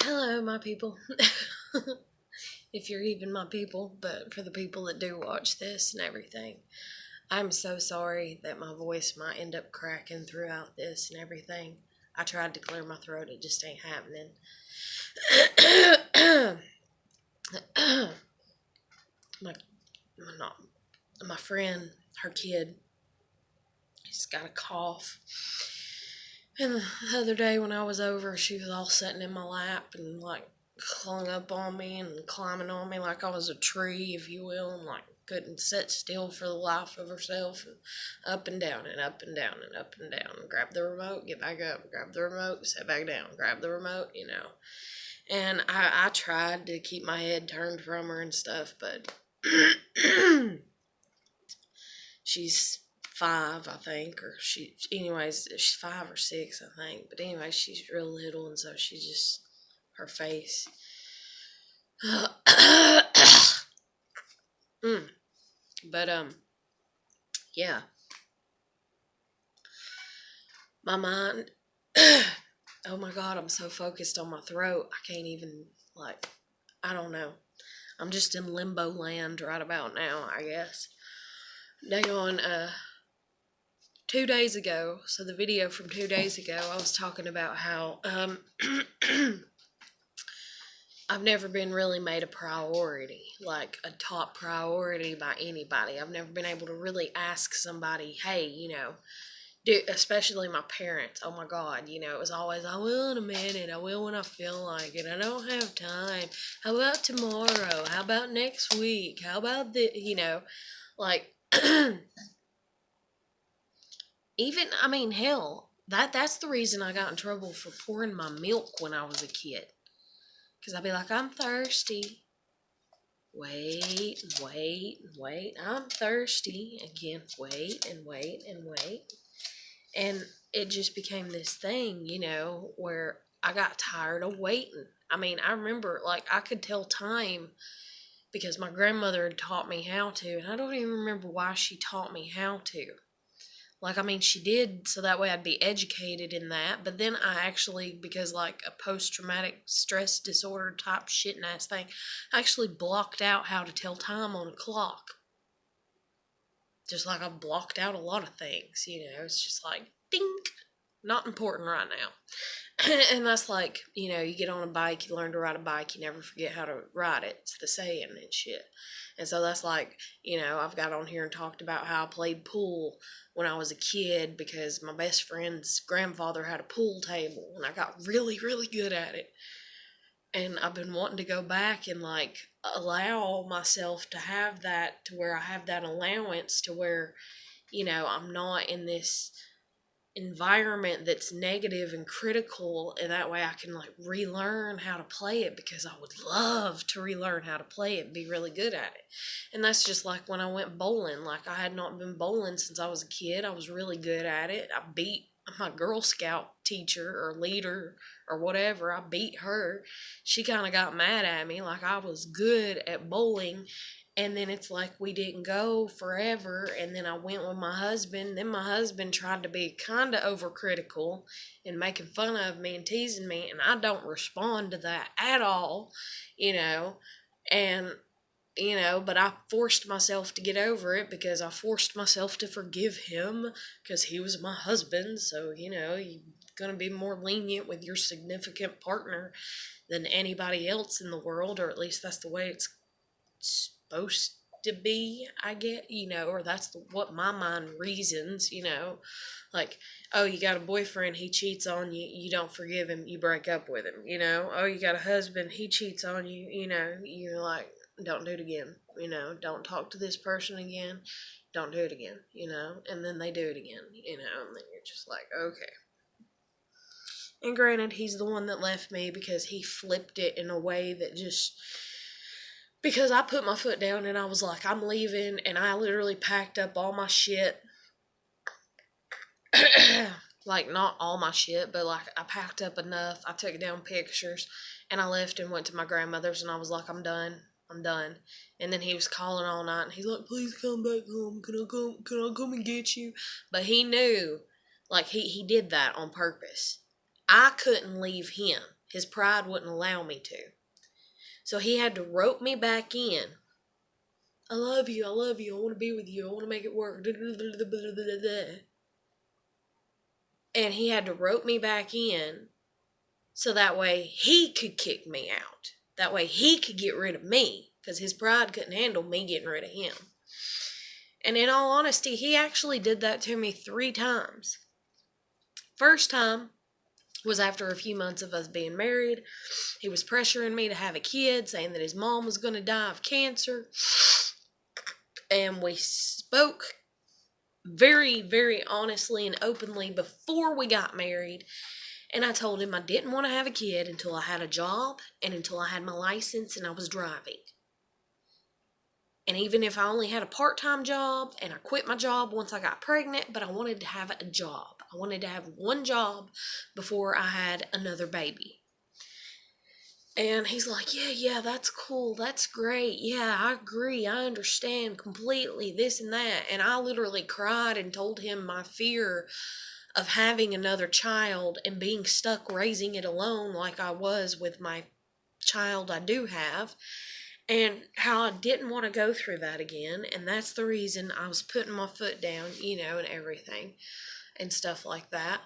Hello, my people. If you're even my people, but for the people that do watch this and everything, I'm so sorry that my voice might end up cracking throughout this and everything. I tried to clear my throat, it just ain't happening. my, not, my friend, her kid, she's got a cough. And the other day when I was over, she was all sitting in my lap and like clung up on me and climbing on me like I was a tree, if you will, and like couldn't sit still for the life of herself, and up and down and up and down and up and down, and grab the remote, get back up, grab the remote, sit back down, grab the remote. And I tried to keep my head turned from her and stuff, but she's 5, I think, or she's 5 or 6, I think. But anyway, she's real little, and so she just, her face. But yeah, my mind. Oh my God, I'm so focused on my throat, I can't even I don't know. I'm just in limbo land right about now, I guess. Dang on, 2 days ago, so the video from 2 days ago, I was talking about how I've never been really made a priority, like a top priority by anybody. I've never been able to really ask somebody, hey, especially my parents. Oh my God, it was always, I will in a minute, I will when I feel like it, I don't have time. How about tomorrow? How about next week? How about like, hell, that's the reason I got in trouble for pouring my milk when I was a kid. Because I'd be like, I'm thirsty. Wait, wait, wait. I'm thirsty. Again, wait and wait and wait. And it just became this thing, where I got tired of waiting. I remember, I could tell time because my grandmother had taught me how to, and I don't even remember why she taught me how to. She did so that way I'd be educated in that. But then I actually, because a post-traumatic stress disorder type shit and ass thing, I actually blocked out how to tell time on a clock. Just like I blocked out a lot of things, it's just like, ding, not important right now. And that's you get on a bike, you learn to ride a bike, you never forget how to ride it. It's the saying and shit. And so that's I've got on here and talked about how I played pool when I was a kid because my best friend's grandfather had a pool table and I got really, really good at it. And I've been wanting to go back and allow myself to have that, to where I have that allowance to where, I'm not in this environment that's negative and critical, and that way I can relearn how to play it, because I would love to relearn how to play it and be really good at it. And that's just like when I went bowling. I had not been bowling since I was a kid. I was really good at it. I beat my Girl Scout teacher or leader or whatever. I beat her. She kind of got mad at me, I was good at bowling. And then it's we didn't go forever. And then I went with my husband. Then my husband tried to be kind of overcritical and making fun of me and teasing me. And I don't respond to that at all, And, but I forced myself to get over it because I forced myself to forgive him because he was my husband. So, you're going to be more lenient with your significant partner than anybody else in the world, or at least that's the way it's supposed to be, I get, or that's what my mind reasons, oh, you got a boyfriend, he cheats on you, you don't forgive him, you break up with him, oh, you got a husband, he cheats on you, you're like, don't do it again, don't talk to this person again, don't do it again, and then they do it again, and then you're just like, okay. And granted, he's the one that left me because he flipped it in a way that just, because I put my foot down and I was like, I'm leaving, and I literally packed up all my shit. Not all my shit, but I packed up enough. I took down pictures and I left and went to my grandmother's, and I was like, I'm done. I'm done. And then he was calling all night and he's like, please come back home. Can I come and get you? But he knew, he did that on purpose. I couldn't leave him. His pride wouldn't allow me to. So he had to rope me back in. I love you, I want to be with you, I want to make it work. And he had to rope me back in so that way he could kick me out. That way he could get rid of me, because his pride couldn't handle me getting rid of him. And in all honesty, he actually did that to me 3 times. First time was after a few months of us being married. He was pressuring me to have a kid, saying that his mom was going to die of cancer. And we spoke very, very honestly and openly before we got married. And I told him I didn't want to have a kid until I had a job and until I had my license and I was driving. And even if I only had a part-time job and I quit my job once I got pregnant, but I wanted to have a job. I wanted to have one job before I had another baby. And he's like, yeah, that's cool. That's great. Yeah, I agree. I understand completely this and that. And I literally cried and told him my fear of having another child and being stuck raising it alone like I was with my child I do have. And how I didn't want to go through that again. And that's the reason I was putting my foot down, and everything and stuff like that.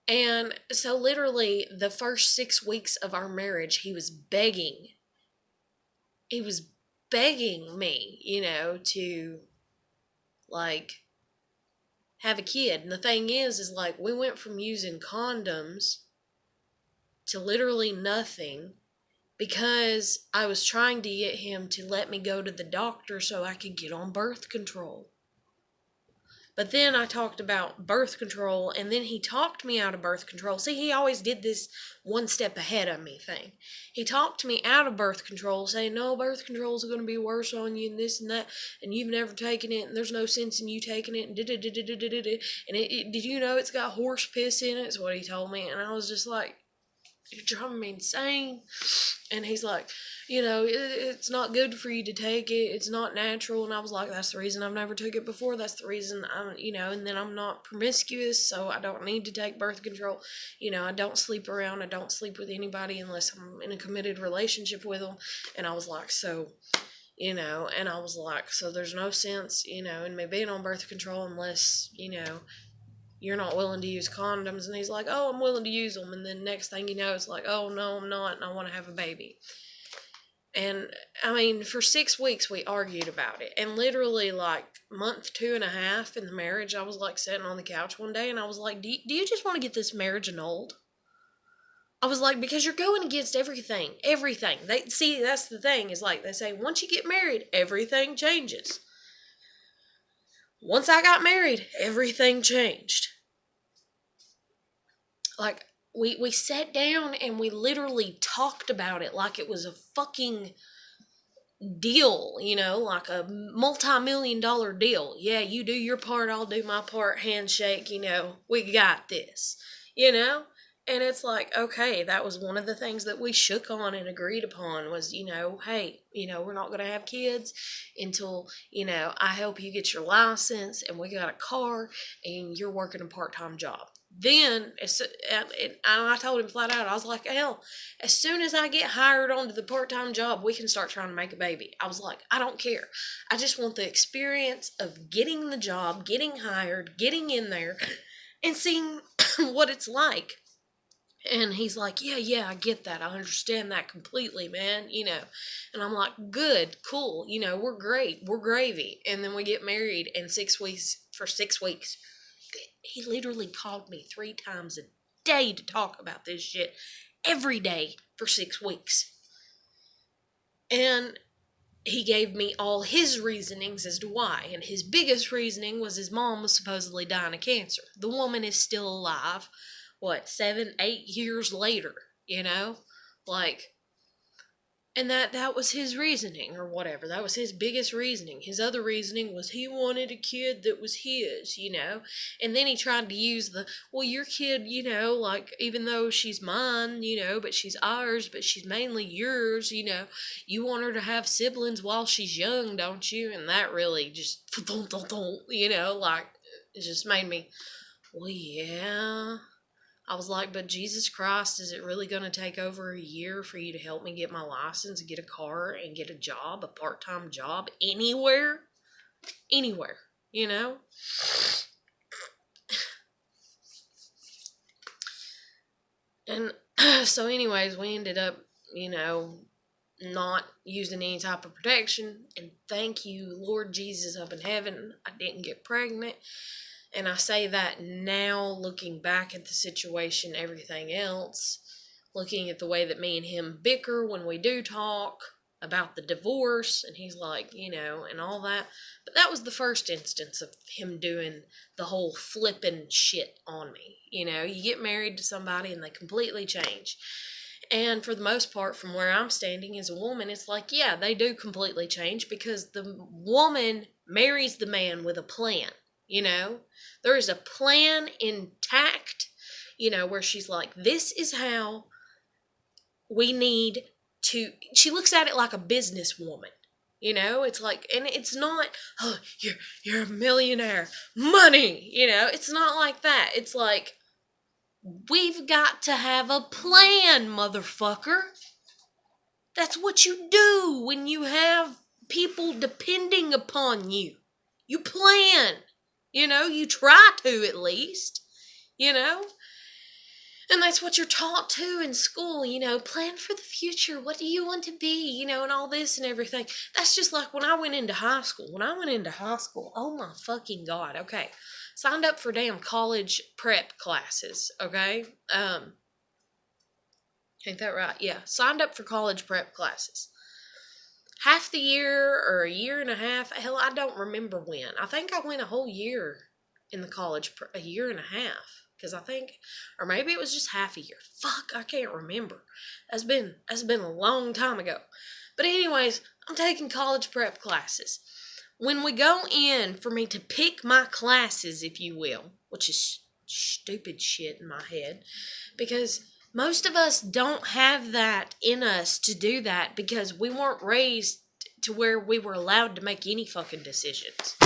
And so literally the first 6 weeks of our marriage, he was begging. He was begging me, to have a kid. And the thing is we went from using condoms to literally nothing, because I was trying to get him to let me go to the doctor so I could get on birth control. But then I talked about birth control, and then he talked me out of birth control. See, he always did this one step ahead of me thing. He talked me out of birth control, saying, no, birth control is going to be worse on you and this and that, and you've never taken it, and there's no sense in you taking it, and and did you know it's got horse piss in it? Is what he told me. And I was just like, you're driving me insane. And he's like, it's not good for you to take it. It's not natural. And I was like, that's the reason I've never took it before. That's the reason and then I'm not promiscuous, so I don't need to take birth control. I don't sleep around. I don't sleep with anybody unless I'm in a committed relationship with them. And I was like, so there's no sense, in me being on birth control unless, you're not willing to use condoms. And he's like, oh, I'm willing to use them. And then next thing you know, it's like, oh, no, I'm not, and I want to have a baby. And, for 6 weeks, we argued about it. And literally, month 2.5 in the marriage, I was, sitting on the couch one day, and I was like, do you just want to get this marriage annulled? I was like, because you're going against everything. Everything. That's the thing, is they say, once you get married, everything changes. Once I got married, everything changed. We sat down and we literally talked about it like it was a fucking deal, like a multi-million-dollar deal. Yeah, you do your part, I'll do my part, handshake, we got this, And it's like, okay, that was one of the things that we shook on and agreed upon was, hey, we're not going to have kids until, I help you get your license and we got a car and you're working a part-time job. Then, I told him flat out, I was like, hell, as soon as I get hired onto the part-time job, we can start trying to make a baby. I was like, I don't care. I just want the experience of getting the job, getting hired, getting in there, and seeing what it's like. And he's like, yeah, I get that. I understand that completely, man, And I'm like, good, cool, we're great. We're gravy. And then we get married, and 6 weeks, he literally called me 3 times a day to talk about this shit. Every day for 6 weeks. And he gave me all his reasonings as to why. And his biggest reasoning was his mom was supposedly dying of cancer. The woman is still alive. 7, 8 years later, and that was his reasoning or whatever. That was his biggest reasoning. His other reasoning was he wanted a kid that was his, and then he tried to use your kid, even though she's mine, but she's ours, but she's mainly yours, you want her to have siblings while she's young, don't you? And that really just, it just made me, well, yeah, I was like, but Jesus Christ, is it really going to take over a year for you to help me get my license and get a car and get a job, a part-time job, anywhere? Anywhere, you know? And so anyways, we ended up, not using any type of protection. And thank you, Lord Jesus up in heaven, I didn't get pregnant. And I say that now, looking back at the situation, everything else, looking at the way that me and him bicker when we do talk about the divorce, and he's like, and all that. But that was the first instance of him doing the whole flipping shit on me. You get married to somebody and they completely change. And for the most part, from where I'm standing as a woman, it's like, yeah, they do completely change because the woman marries the man with a plan. There is a plan intact, where she's like, this is how we need to, she looks at it like a businesswoman. It's like, and it's not, oh, you're a millionaire, money, it's not like that. It's like, we've got to have a plan, motherfucker. That's what you do when you have people depending upon you. You plan. You try to at least, and that's what you're taught to in school, plan for the future. What do you want to be, and all this and everything. That's just like when I went into high school. Oh my fucking God, okay. Signed up for damn college prep classes, okay? Ain't that right? Yeah, signed up for college prep classes. Half the year or a year and a half, hell, I don't remember when. I think I went a whole year in the college, a year and a half, because I think, or maybe it was just half a year. Fuck, I can't remember. That's been a long time ago. But anyways, I'm taking college prep classes. When we go in for me to pick my classes, if you will, which is stupid shit in my head, because most of us don't have that in us to do that because we weren't raised to where we were allowed to make any fucking decisions.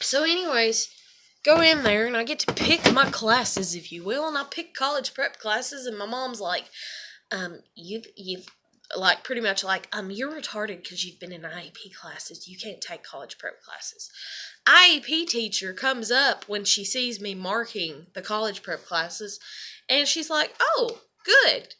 So anyways, go in there and I get to pick my classes, if you will, and I pick college prep classes, and my mom's like, you've like pretty much like, you're retarded because you've been in IEP classes. You can't take college prep classes. IEP teacher comes up when she sees me marking the college prep classes, and she's like, oh, good.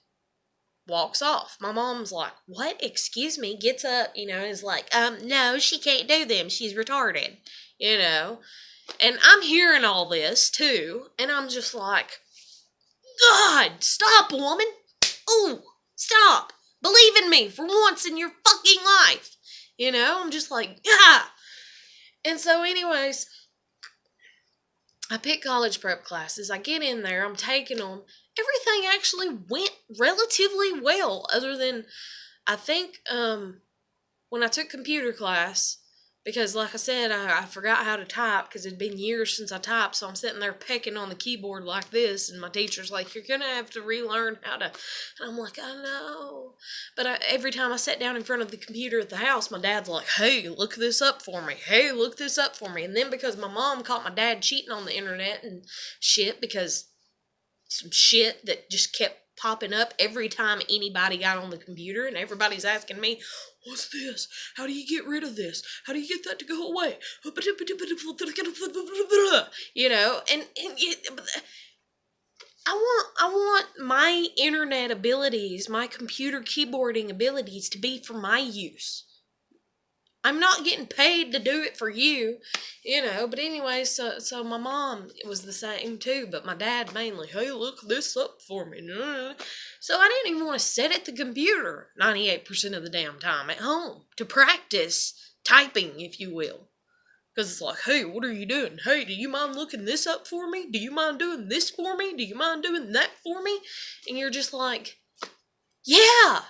Walks off. My mom's like, what? Excuse me? Gets up, and is like, no, she can't do them. She's retarded, And I'm hearing all this, too, and I'm just like, God, stop, woman. Ooh, stop. Believe in me for once in your fucking life. I'm just like, ah. And so anyways, I pick college prep classes. I get in there. I'm taking them. Everything actually went relatively well, other than, I think, when I took computer class, because like I said, I forgot how to type because it'd been years since I typed, so I'm sitting there pecking on the keyboard like this, and my teacher's like, you're going to have to relearn how to, and I'm like, I know. But every time I sat down in front of the computer at the house, my dad's like, hey, look this up for me. Hey, look this up for me. And then because my mom caught my dad cheating on the internet and shit, because some shit that just kept popping up every time anybody got on the computer, and everybody's asking me, what's this? How do you get rid of this? How do you get that to go away? And I want my internet abilities, my computer keyboarding abilities to be for my use. I'm not getting paid to do it for you, but anyway, so my mom was the same too, but my dad mainly, hey, look this up for me. So I didn't even want to sit at the computer 98% of the damn time at home to practice typing, if you will. Because it's like, hey, what are you doing? Hey, do you mind looking this up for me? Do you mind doing this for me? Do you mind doing that for me? And you're just like, yeah,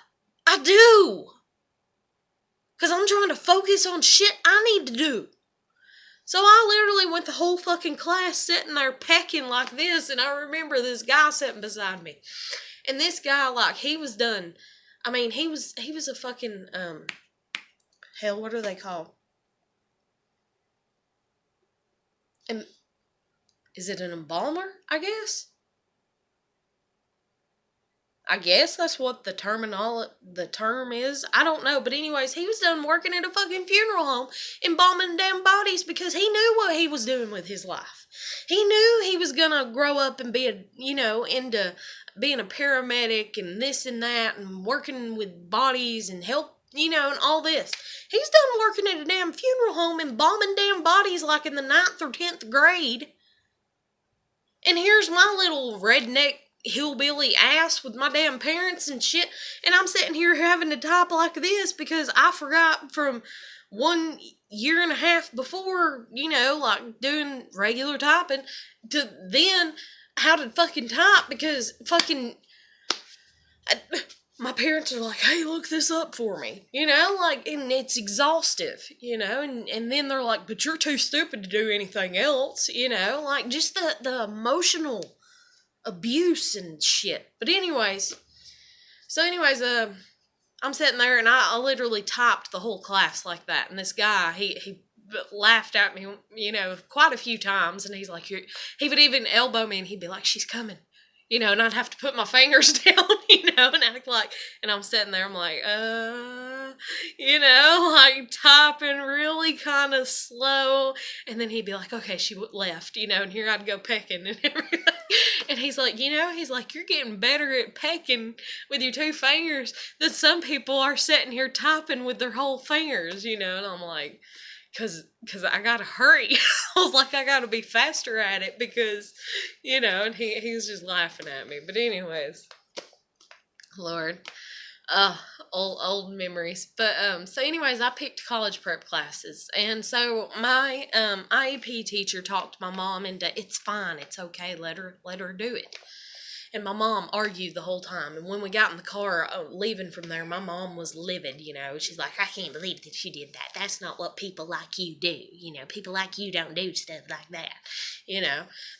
I do. Because I'm trying to focus on shit I need to do. So I literally went the whole fucking class sitting there pecking like this, and I remember this guy sitting beside me. And this guy, like, he was done. I mean, he was a fucking, hell, what are they called? Is it an embalmer, I guess? I guess that's what the term is. I don't know, but anyways, he was done working at a fucking funeral home, embalming damn bodies because he knew what he was doing with his life. He knew he was gonna grow up and be into being a paramedic and this and that and working with bodies and help, and all this. He's done working at a damn funeral home embalming damn bodies like in the 9th or 10th grade. And here's my little redneck hillbilly ass with my damn parents and shit, and I'm sitting here having to type like this because I forgot from 1.5 years before, like doing regular typing, to then how to fucking type because fucking my parents are like, hey, look this up for me, and it's exhaustive, and then they're like, but you're too stupid to do anything else, like just the emotional abuse and shit. But anyways, I'm sitting there and I literally typed the whole class like that, and this guy, he laughed at me, quite a few times, and he's like, he would even elbow me and he'd be like, she's coming. And I'd have to put my fingers down, and act like, and I'm sitting there, I'm like, like typing really kind of slow, and then he'd be like, okay, she left, and here I'd go pecking and everything, and he's like, you're getting better at pecking with your 2 fingers than some people are sitting here typing with their whole fingers, and I'm like, Cause I gotta hurry. I was like, I gotta be faster at it because, and he was just laughing at me. But anyways, Lord, old memories. But so anyways, I picked college prep classes, and so my IEP teacher talked my mom into, it's fine, it's okay, let her do it. And my mom argued the whole time. And when we got in the car leaving from there, my mom was livid, She's like, I can't believe that she did that. That's not what people like you do. People like you don't do stuff like that,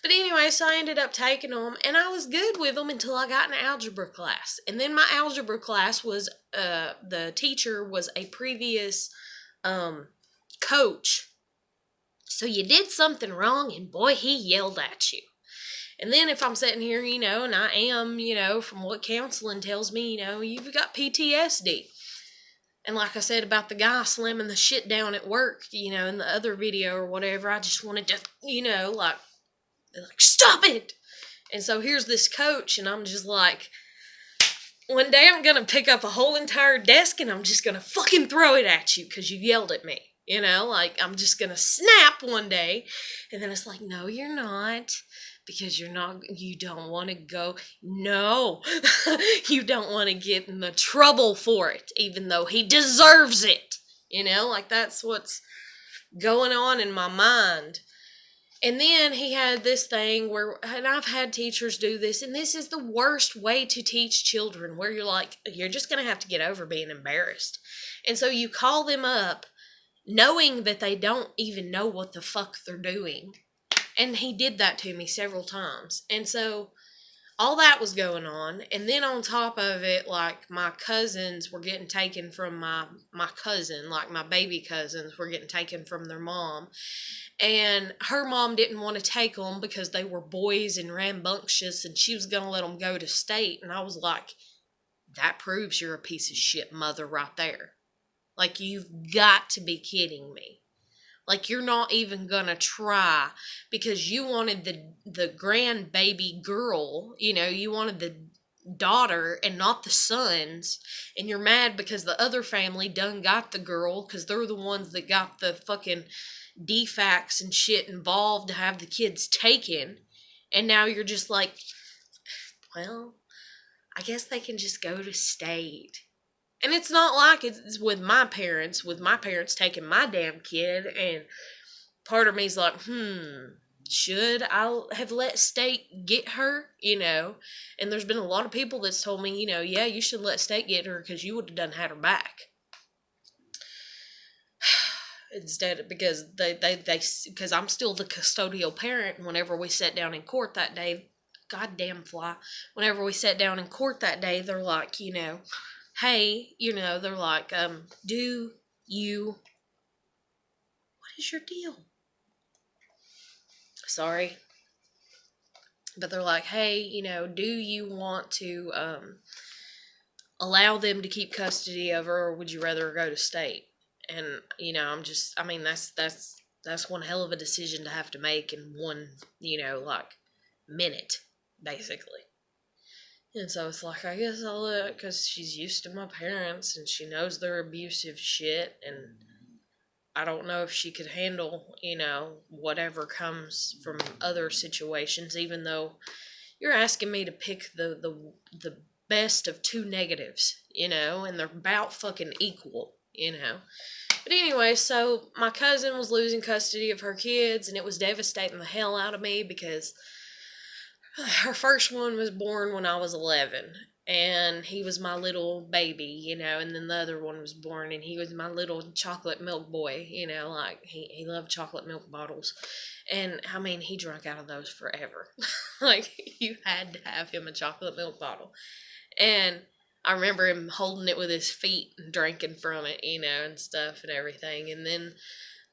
But anyway, so I ended up taking them, and I was good with them until I got in algebra class. And then my algebra class was, the teacher was a previous coach. So you did something wrong, and boy, he yelled at you. And then if I'm sitting here, and I am, from what counseling tells me, you've got PTSD. And like I said about the guy slamming the shit down at work, in the other video or whatever, I just wanted to, like stop it. And so here's this coach, and I'm just like, one day I'm going to pick up a whole entire desk and I'm just going to fucking throw it at you because you yelled at me. Like I'm just going to snap one day. And then it's like, no, you're not. Because you don't want to go, no, you don't want to get in the trouble for it, even though he deserves it, like that's what's going on in my mind. And then he had this thing where, and I've had teachers do this, and this is the worst way to teach children, where you're like, you're just going to have to get over being embarrassed. And so you call them up knowing that they don't even know what the fuck they're doing. And he did that to me several times. And so all that was going on. And then on top of it, like my cousins were getting taken from my cousin, like my baby cousins were getting taken from their mom. And her mom didn't want to take them because they were boys and rambunctious, and she was going to let them go to state. And I was like, that proves you're a piece of shit mother right there. Like, you've got to be kidding me. Like, you're not even gonna try because you wanted the grandbaby girl, you wanted the daughter and not the sons, and you're mad because the other family done got the girl because they're the ones that got the fucking defects and shit involved to have the kids taken, and now you're just like, well, I guess they can just go to state. And it's not like it's with my parents taking my damn kid, and part of me's like, should I have let state get her, And there's been a lot of people that's told me, yeah, you should let state get her because you would have done had her back. Instead, because because I'm still the custodial parent, and whenever we sat down in court that day, goddamn fly, whenever we sat down in court that day, they're like, hey, they're like, what is your deal? Sorry, But they're like, hey, do you want to allow them to keep custody of her, or would you rather go to state? And that's one hell of a decision to have to make in one, like minute, basically. And so it's like, I guess I'll let it, because she's used to my parents and she knows they're abusive shit, and I don't know if she could handle, whatever comes from other situations, even though you're asking me to pick the best of two negatives, and they're about fucking equal, But anyway, so my cousin was losing custody of her kids, and it was devastating the hell out of me because her first one was born when I was 11, and he was my little baby, and then the other one was born, and he was my little chocolate milk boy, like he loved chocolate milk bottles. And I mean, he drank out of those forever. Like, you had to have him a chocolate milk bottle. And I remember him holding it with his feet and drinking from it, and stuff and everything. And then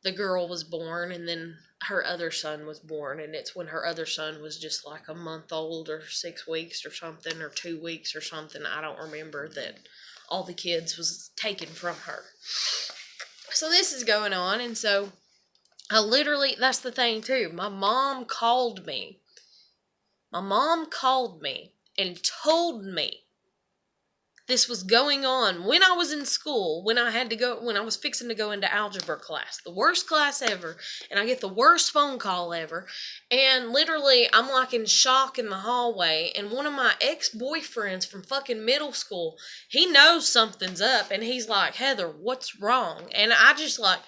the girl was born, and then her other son was born, and it's when her other son was just like a month old or 6 weeks or something, or 2 weeks or something. I don't remember, that all the kids was taken from her. So this is going on, and so that's the thing too. My mom called me. And told me this was going on when I was in school, when I was fixing to go into algebra class, the worst class ever, and I get the worst phone call ever, and literally I'm like in shock in the hallway, and one of my ex-boyfriends from fucking middle school, he knows something's up, and he's like, Heather, what's wrong? And I just like,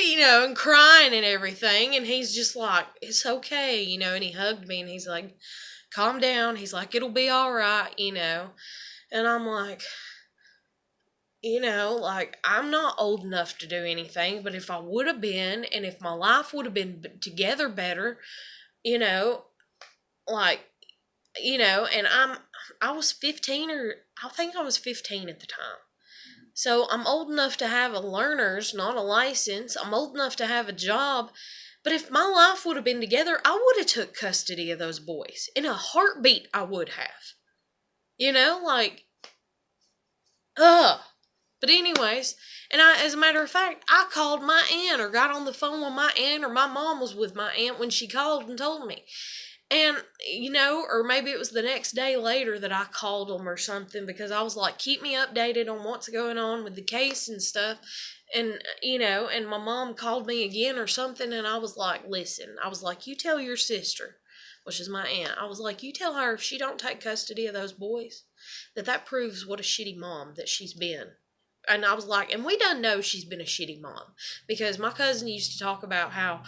and crying and everything, and he's just like, it's okay, and he hugged me, and he's like, calm down, he's like, it'll be all right, and I'm like, like, I'm not old enough to do anything, but if I would have been, and if my life would have been together better, like, and I was 15, or I think I was 15 at the time. So I'm old enough to have a learner's, not a license. I'm old enough to have a job. But if my life would have been together, I would have took custody of those boys. In a heartbeat, I would have. Like, ugh. But anyways, and as a matter of fact, I called my aunt, or got on the phone with my aunt, or my mom was with my aunt when she called and told me. And, or maybe it was the next day later that I called them or something, because I was like, keep me updated on what's going on with the case and stuff. And, and my mom called me again or something, and I was like, listen, you tell your sister, which is my aunt, I was like, you tell her if she don't take custody of those boys, that proves what a shitty mom that she's been. And I was like, and we done know she's been a shitty mom, because my cousin used to talk about how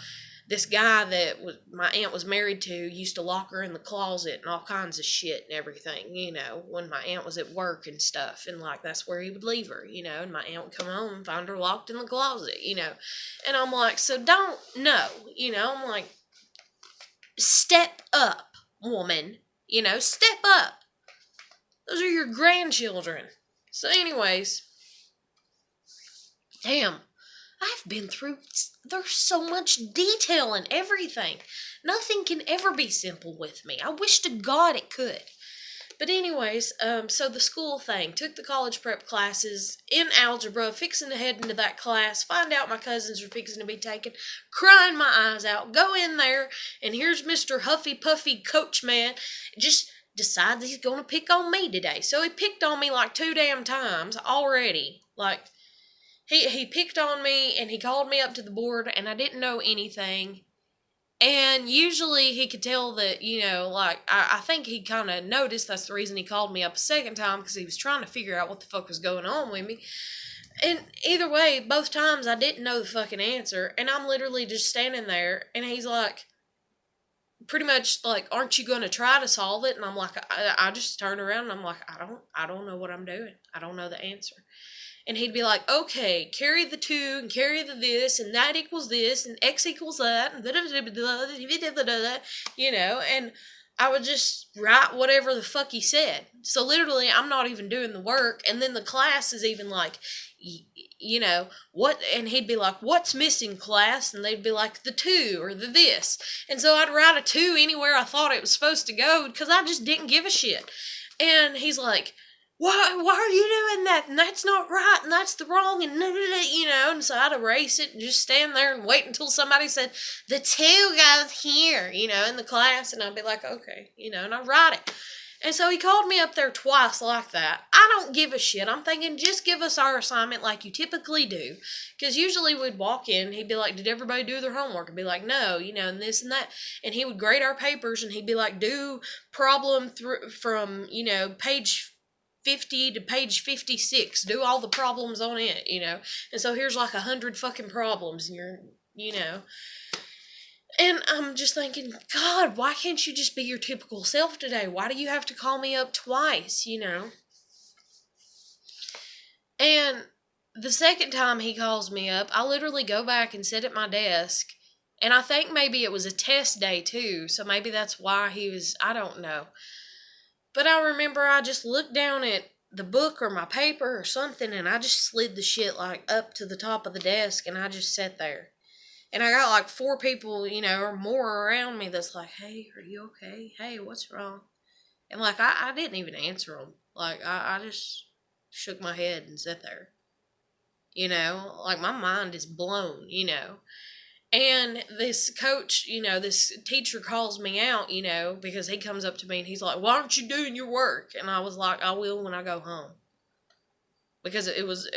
this guy that my aunt was married to used to lock her in the closet and all kinds of shit and everything, when my aunt was at work and stuff, and like that's where he would leave her, and my aunt would come home and find her locked in the closet, and I'm like, so don't know, I'm like, step up, woman, step up. Those are your grandchildren. So anyways, damn, I've been through, there's so much detail in everything. Nothing can ever be simple with me. I wish to God it could. But anyways, so the school thing, took the college prep classes in algebra, fixing to head into that class, find out my cousins are fixing to be taken, crying my eyes out, go in there, and here's Mr. Huffy Puffy coach man, just decides he's going to pick on me today. So he picked on me like 2 damn times already, like, He picked on me, and he called me up to the board, and I didn't know anything. And usually he could tell that, like, I think he kind of noticed that's the reason he called me up a second time, because he was trying to figure out what the fuck was going on with me. And either way, both times I didn't know the fucking answer, and I'm literally just standing there, and he's like, pretty much like, aren't you going to try to solve it? And I'm like, I just turn around, and I'm like, I don't know what I'm doing. I don't know the answer. And he'd be like, okay, carry the 2 and carry the this, and that equals this, and X equals that, and and I would just write whatever the fuck he said. So literally, I'm not even doing the work, and then the class is even like, you know, what, and he'd be like, what's missing, class? And they'd be like, the 2 or the this. And so I'd write a 2 anywhere I thought it was supposed to go because I just didn't give a shit. And he's like, why are you doing that? And that's not right, and that's the wrong, and you know. And so I'd erase it and just stand there and wait until somebody said, the 2 goes here, you know, in the class. And I'd be like, okay, you know, and I'd write it. And so he called me up there twice like that. I don't give a shit. I'm thinking, just give us our assignment like you typically do. Because usually we'd walk in, he'd be like, did everybody do their homework? I'd be like, no, you know, and this and that. And he would grade our papers, and he'd be like, do problem from, you know, page 50 to page 56. Do all the problems on it, you know. And so here's like 100 fucking problems, and you're, you know. And I'm just thinking, God, why can't you just be your typical self today? Why do you have to call me up twice, you know? And the second time he calls me up, I literally go back and sit at my desk. And I think maybe it was a test day too, so maybe that's why he was, I don't know. But I remember I just looked down at the book or my paper or something, and I just slid the shit like up to the top of the desk, and I just sat there. And I got like 4 people, you know, or more around me that's like, hey, are you okay? Hey, what's wrong? And like, I didn't even answer them. Like, I just shook my head and sat there. You know, like my mind is blown, you know. And this coach, you know, this teacher calls me out, you know, because he comes up to me and he's like, why aren't you doing your work? And I was like, I will when I go home. Because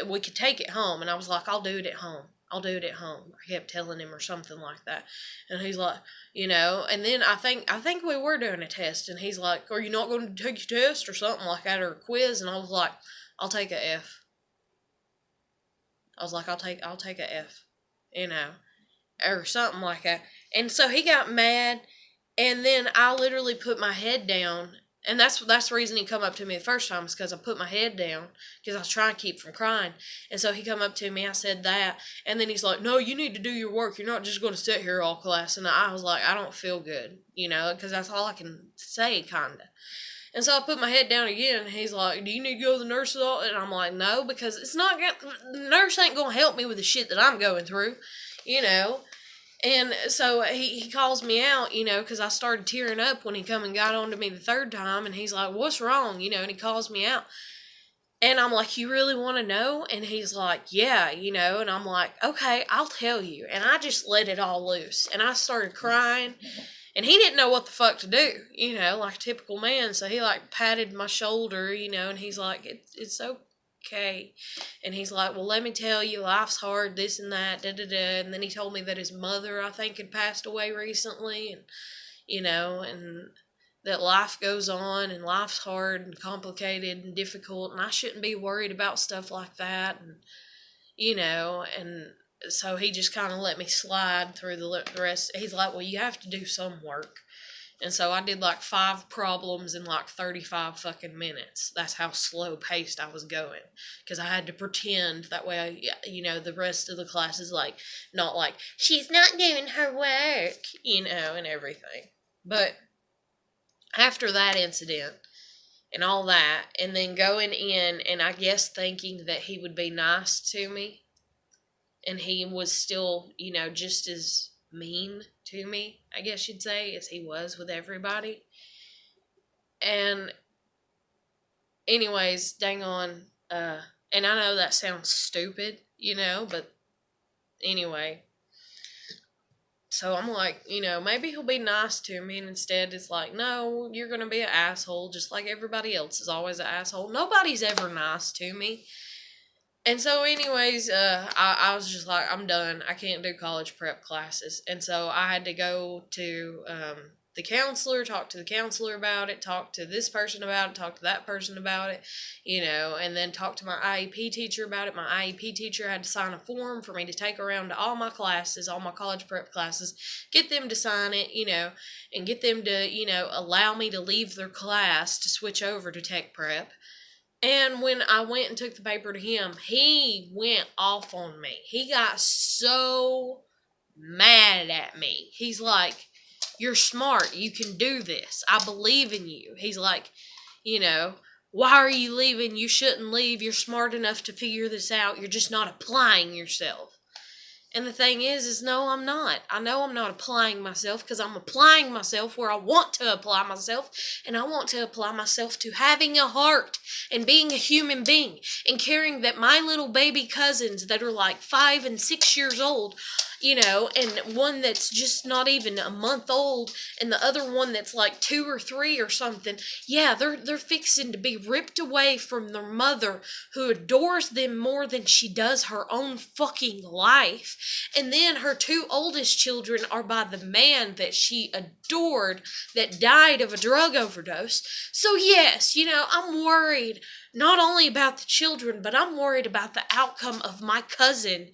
we could take it home. And I was like, I'll do it at home. I'll do it at home. I kept telling him or something like that. And he's like, you know, and then I think we were doing a test, and he's like, are you not going to take your test or something like that, or a quiz? And I was like, I'll take a F. I was like, I'll take a F, you know, or something like that. And so he got mad, and then I literally put my head down. And that's the reason he come up to me the first time, is because I put my head down because I was trying to keep from crying. And so he come up to me, I said that, and then he's like, no, you need to do your work. You're not just going to sit here all class. And I was like, I don't feel good, you know, because that's all I can say, kind of. And so I put my head down again, and he's like, do you need to go to the nurse's office? And I'm like, no, because the nurse ain't going to help me with the shit that I'm going through, you know. And so he calls me out, you know, because I started tearing up when he come and got on to me the third time. And he's like, what's wrong? You know, and he calls me out. And I'm like, you really want to know? And he's like, yeah, you know. And I'm like, okay, I'll tell you. And I just let it all loose. And I started crying. And he didn't know what the fuck to do, you know, like a typical man. So he like patted my shoulder, you know, and he's like, it's okay. And he's like, well, let me tell you, life's hard, this and that, da-da-da. And then he told me that his mother, I think, had passed away recently, and, you know, and that life goes on, and life's hard and complicated and difficult, and I shouldn't be worried about stuff like that, and, you know, and so he just kind of let me slide through the rest. He's like, well, you have to do some work. And so I did like 5 problems in like 35 fucking minutes. That's how slow paced I was going. Because I had to pretend that way, you know, the rest of the class is like, not like, she's not doing her work, you know, and everything. But after that incident and all that, and then going in and I guess thinking that he would be nice to me, and he was still, you know, just as mean to me, I guess you'd say, as he was with everybody. And anyways, dang on, and I know that sounds stupid, you know, but anyway. So I'm like, you know, maybe he'll be nice to me, and instead it's like, no, you're going to be an asshole, just like everybody else is always an asshole. Nobody's ever nice to me. And so anyways, I was just like, I'm done. I can't do college prep classes. And so I had to go to the counselor, talk to the counselor about it, talk to this person about it, talk to that person about it, you know, and then talk to my IEP teacher about it. My IEP teacher had to sign a form for me to take around to all my classes, all my college prep classes, get them to sign it, you know, and get them to, you know, allow me to leave their class to switch over to tech prep. And when I went and took the paper to him, he went off on me. He got so mad at me. He's like, you're smart. You can do this. I believe in you. He's like, you know, Why are you leaving? You shouldn't leave. You're smart enough to figure this out. You're just not applying yourself. And the thing is no, I'm not. I know I'm not applying myself because I'm applying myself where I want to apply myself. And I want to apply myself to having a heart and being a human being and caring that my little baby cousins that are like 5 and 6 years old, and one that's just not even a month old and the other one that's like 2 or 3 or something, yeah, they're fixing to be ripped away from their mother who adores them more than she does her own fucking life. And then her 2 oldest children are by the man that she adored that died of a drug overdose. So yes, I'm worried not only about the children, but I'm worried about the outcome of my cousin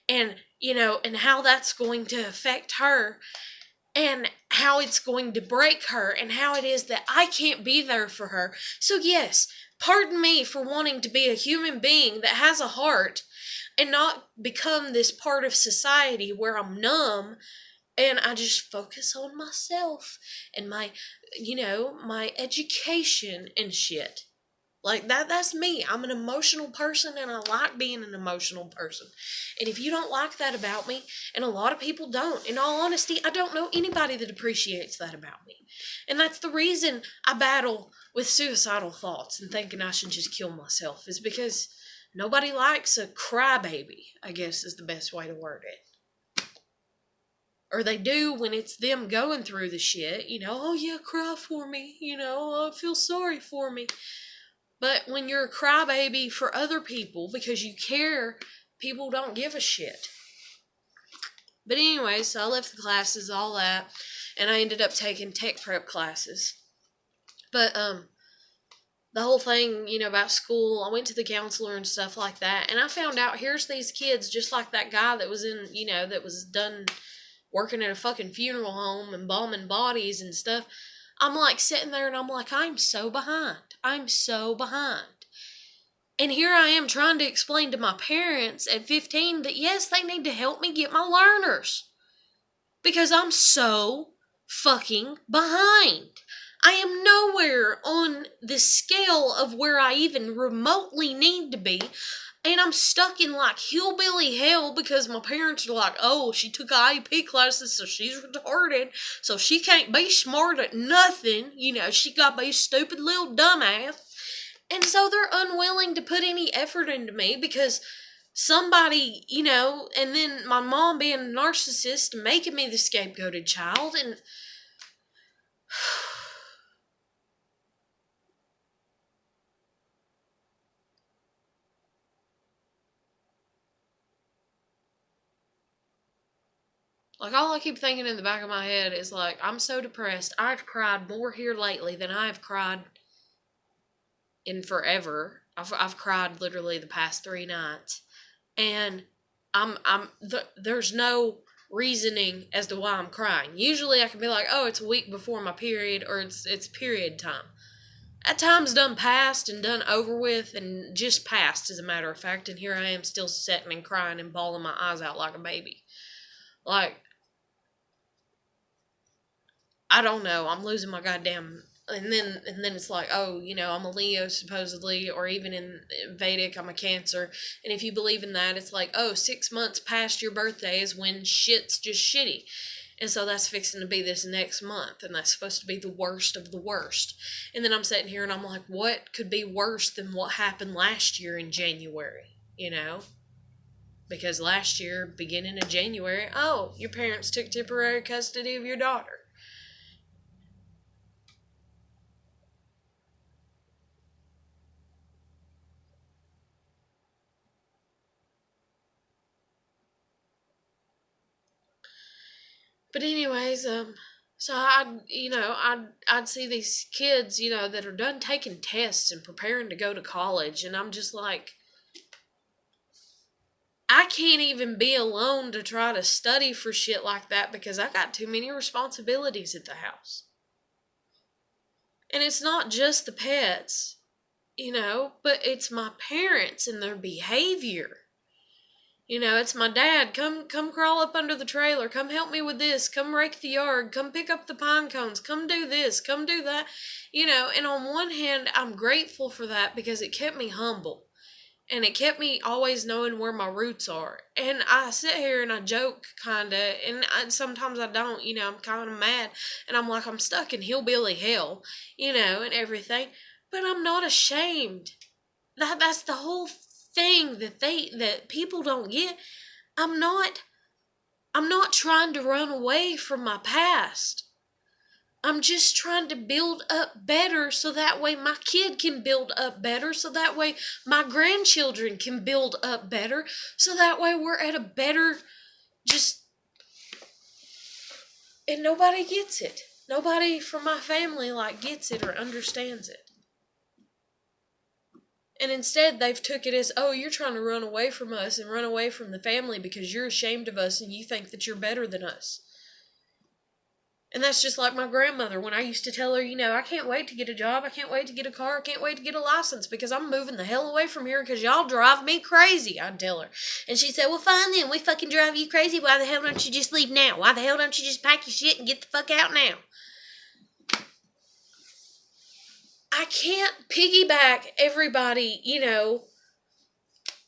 and, and how that's going to affect her and how it's going to break her and how it is that I can't be there for her. So yes, pardon me for wanting to be a human being that has a heart and not become this part of society where I'm numb and I just focus on myself and my education and shit. Like that's me. I'm an emotional person and I like being an emotional person. And if you don't like that about me, and a lot of people don't, in all honesty, I don't know anybody that appreciates that about me. And that's the reason I battle with suicidal thoughts and thinking I should just kill myself, is because nobody likes a crybaby, I guess is the best way to word it. Or they do when it's them going through the shit, oh yeah, cry for me, I feel sorry for me. But when you're a crybaby for other people because you care, people don't give a shit. But anyway, so I left the classes, all that, and I ended up taking tech prep classes. But the whole thing, about school, I went to the counselor and stuff like that, and I found out here's these kids just like that guy that was in, that was done working at a fucking funeral home and bombing bodies and stuff. I'm like sitting there and I'm like, I'm so behind. I'm so behind. And here I am trying to explain to my parents at 15 that yes, they need to help me get my learners. Because I'm so fucking behind. I am nowhere on the scale of where I even remotely need to be. And I'm stuck in like hillbilly hell because my parents are like, oh, she took IEP classes, so she's retarded, so she can't be smart at nothing. She got to be a stupid little dumbass. And so they're unwilling to put any effort into me because somebody, and then my mom being a narcissist, making me the scapegoated child, and like, all I keep thinking in the back of my head is, like, I'm so depressed. I've cried more here lately than I've cried in forever. I've cried literally the past 3 nights. And there's no reasoning as to why I'm crying. Usually I can be like, oh, it's a week before my period, or it's period time. That time's done passed and done over with and just passed, as a matter of fact. And here I am still sitting and crying and bawling my eyes out like a baby. Like, I don't know. I'm losing my goddamn. And then it's like, oh, I'm a Leo supposedly, or even in Vedic, I'm a Cancer. And if you believe in that, it's like, oh, 6 months past your birthday is when shit's just shitty. And so that's fixing to be this next month, and that's supposed to be the worst of the worst. And then I'm sitting here and I'm like, what could be worse than what happened last year in January, Because last year, beginning of January, oh, your parents took temporary custody of your daughter. But anyways, so I'd see these kids, that are done taking tests and preparing to go to college, and I'm just like, I can't even be alone to try to study for shit like that because I got too many responsibilities at the house. And it's not just the pets, but it's my parents and their behavior. You know, it's my dad. Come crawl up under the trailer. Come help me with this. Come rake the yard. Come pick up the pine cones. Come do this. Come do that. You know, and on one hand, I'm grateful for that because it kept me humble. And it kept me always knowing where my roots are. And I sit here and I joke, kind of, and sometimes I don't, you know, I'm kind of mad. And I'm like, I'm stuck in hillbilly hell, you know, and everything. But I'm not ashamed. That's the whole thing that people don't get. I'm not trying to run away from my past. I'm just trying to build up better so that way my kid can build up better, so that way my grandchildren can build up better, so that way we're at a better just. And nobody gets it. Nobody from my family gets it or understands it. And instead they've took it as, oh, you're trying to run away from us and run away from the family because you're ashamed of us and you think that you're better than us. And that's just like my grandmother when I used to tell her, you know, I can't wait to get a job, I can't wait to get a car, I can't wait to get a license because I'm moving the hell away from here because y'all drive me crazy, I'd tell her. And she said, well, fine then, we fucking drive you crazy, why the hell don't you just leave now? Why the hell don't you just pack your shit and get the fuck out now? I can't piggyback everybody, you know,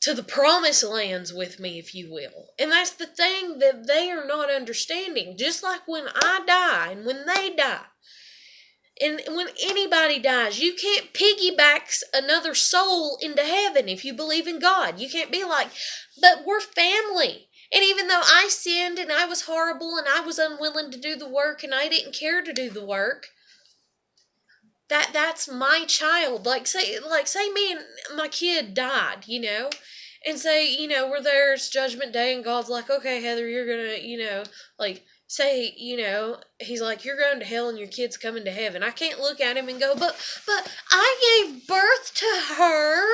to the promised lands with me, if you will. And that's the thing that they are not understanding. Just like when I die and when they die, and when anybody dies, you can't piggyback another soul into heaven if you believe in God. You can't be like, but we're family. And even though I sinned and I was horrible and I was unwilling to do the work and I didn't care to do the work, that's my child. Like say me and my kid died, you know, and say, you know, we're there, it's Judgment Day, and God's like, okay, Heather, you're gonna, you know, like, say, you know, he's like, you're going to hell and your kid's coming to heaven. I can't look at him and go, but I gave birth to her,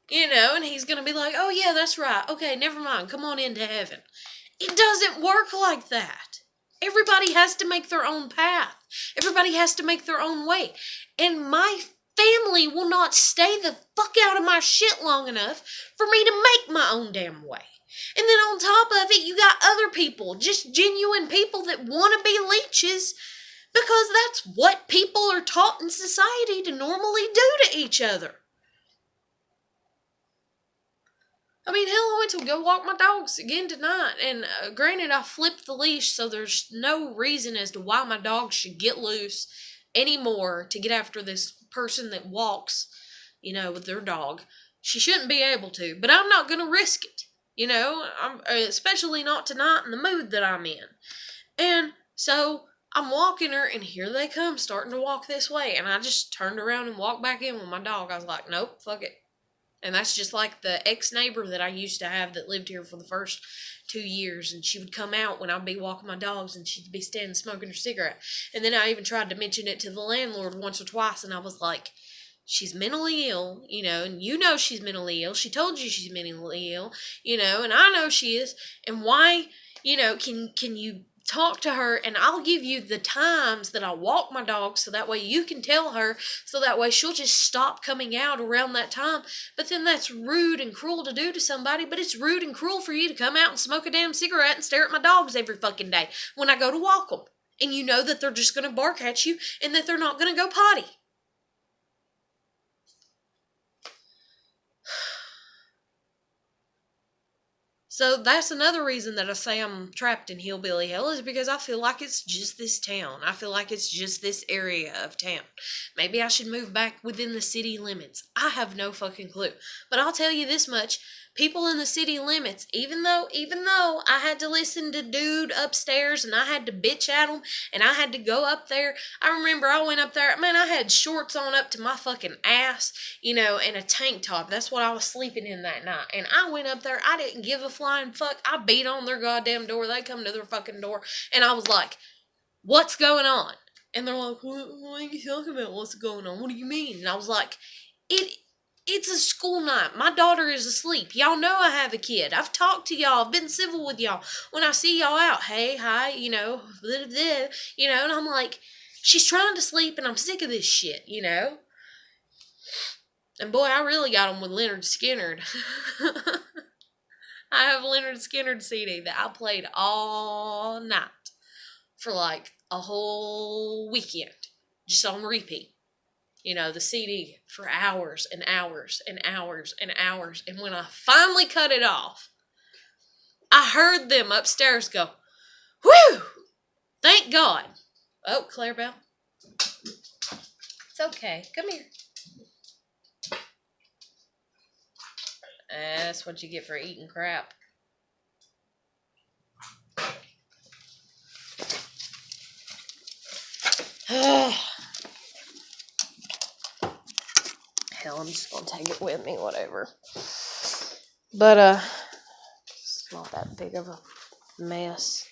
you know, and he's gonna be like, oh yeah, that's right, okay, never mind, come on into heaven. It doesn't work like that. Everybody has to make their own path. Everybody has to make their own way. And my family will not stay the fuck out of my shit long enough for me to make my own damn way. And then on top of it, you got other people, just genuine people that want to be leeches because that's what people are taught in society to normally do to each other. I mean, hell, I went to go walk my dogs again tonight, and granted, I flipped the leash, so there's no reason as to why my dog should get loose anymore to get after this person that walks, you know, with their dog. She shouldn't be able to, but I'm not going to risk it, you know, especially not tonight in the mood that I'm in. And so I'm walking her, and here they come, starting to walk this way, and I just turned around and walked back in with my dog. I was like, nope, fuck it. And that's just like the ex-neighbor that I used to have that lived here for the first 2 years. And she would come out when I'd be walking my dogs and she'd be standing smoking her cigarette. And then I even tried to mention it to the landlord once or twice. And I was like, she's mentally ill, you know, and you know she's mentally ill. She told you she's mentally ill, you know, and I know she is. And why, you know, can you talk to her, and I'll give you the times that I walk my dog so that way you can tell her, so that way she'll just stop coming out around that time. But then that's rude and cruel to do to somebody, but it's rude and cruel for you to come out and smoke a damn cigarette and stare at my dogs every fucking day when I go to walk them. And you know that they're just going to bark at you and that they're not going to go potty. So that's another reason that I say I'm trapped in hillbilly hell, is because I feel like it's just this town. I feel like it's just this area of town. Maybe I should move back within the city limits. I have no fucking clue. But I'll tell you this much. People in the city limits, even though I had to listen to dude upstairs and I had to bitch at him and I had to go up there. I remember I went up there, man, I had shorts on up to my fucking ass, you know, and a tank top. That's what I was sleeping in that night. And I went up there, I didn't give a flying fuck. I beat on their goddamn door. They come to their fucking door and I was like, what's going on? And they're like, what are you talking about? What's going on? What do you mean? And I was like, it's a school night. My daughter is asleep. Y'all know I have a kid. I've talked to y'all. I've been civil with y'all. When I see y'all out, hey, hi, you know, blah, blah, blah, you know, and I'm like, she's trying to sleep and I'm sick of this shit, you know. And boy, I really got them with Leonard Skinner. I have a Leonard Skinner CD that I played all night for like a whole weekend, just on repeat. You know, the CD for hours and hours and hours and hours. And when I finally cut it off, I heard them upstairs go, whew, thank God. Oh, Clarabelle. It's okay. Come here. That's what you get for eating crap. Hell, I'm just gonna take it with me, whatever. But, it's not that big of a mess.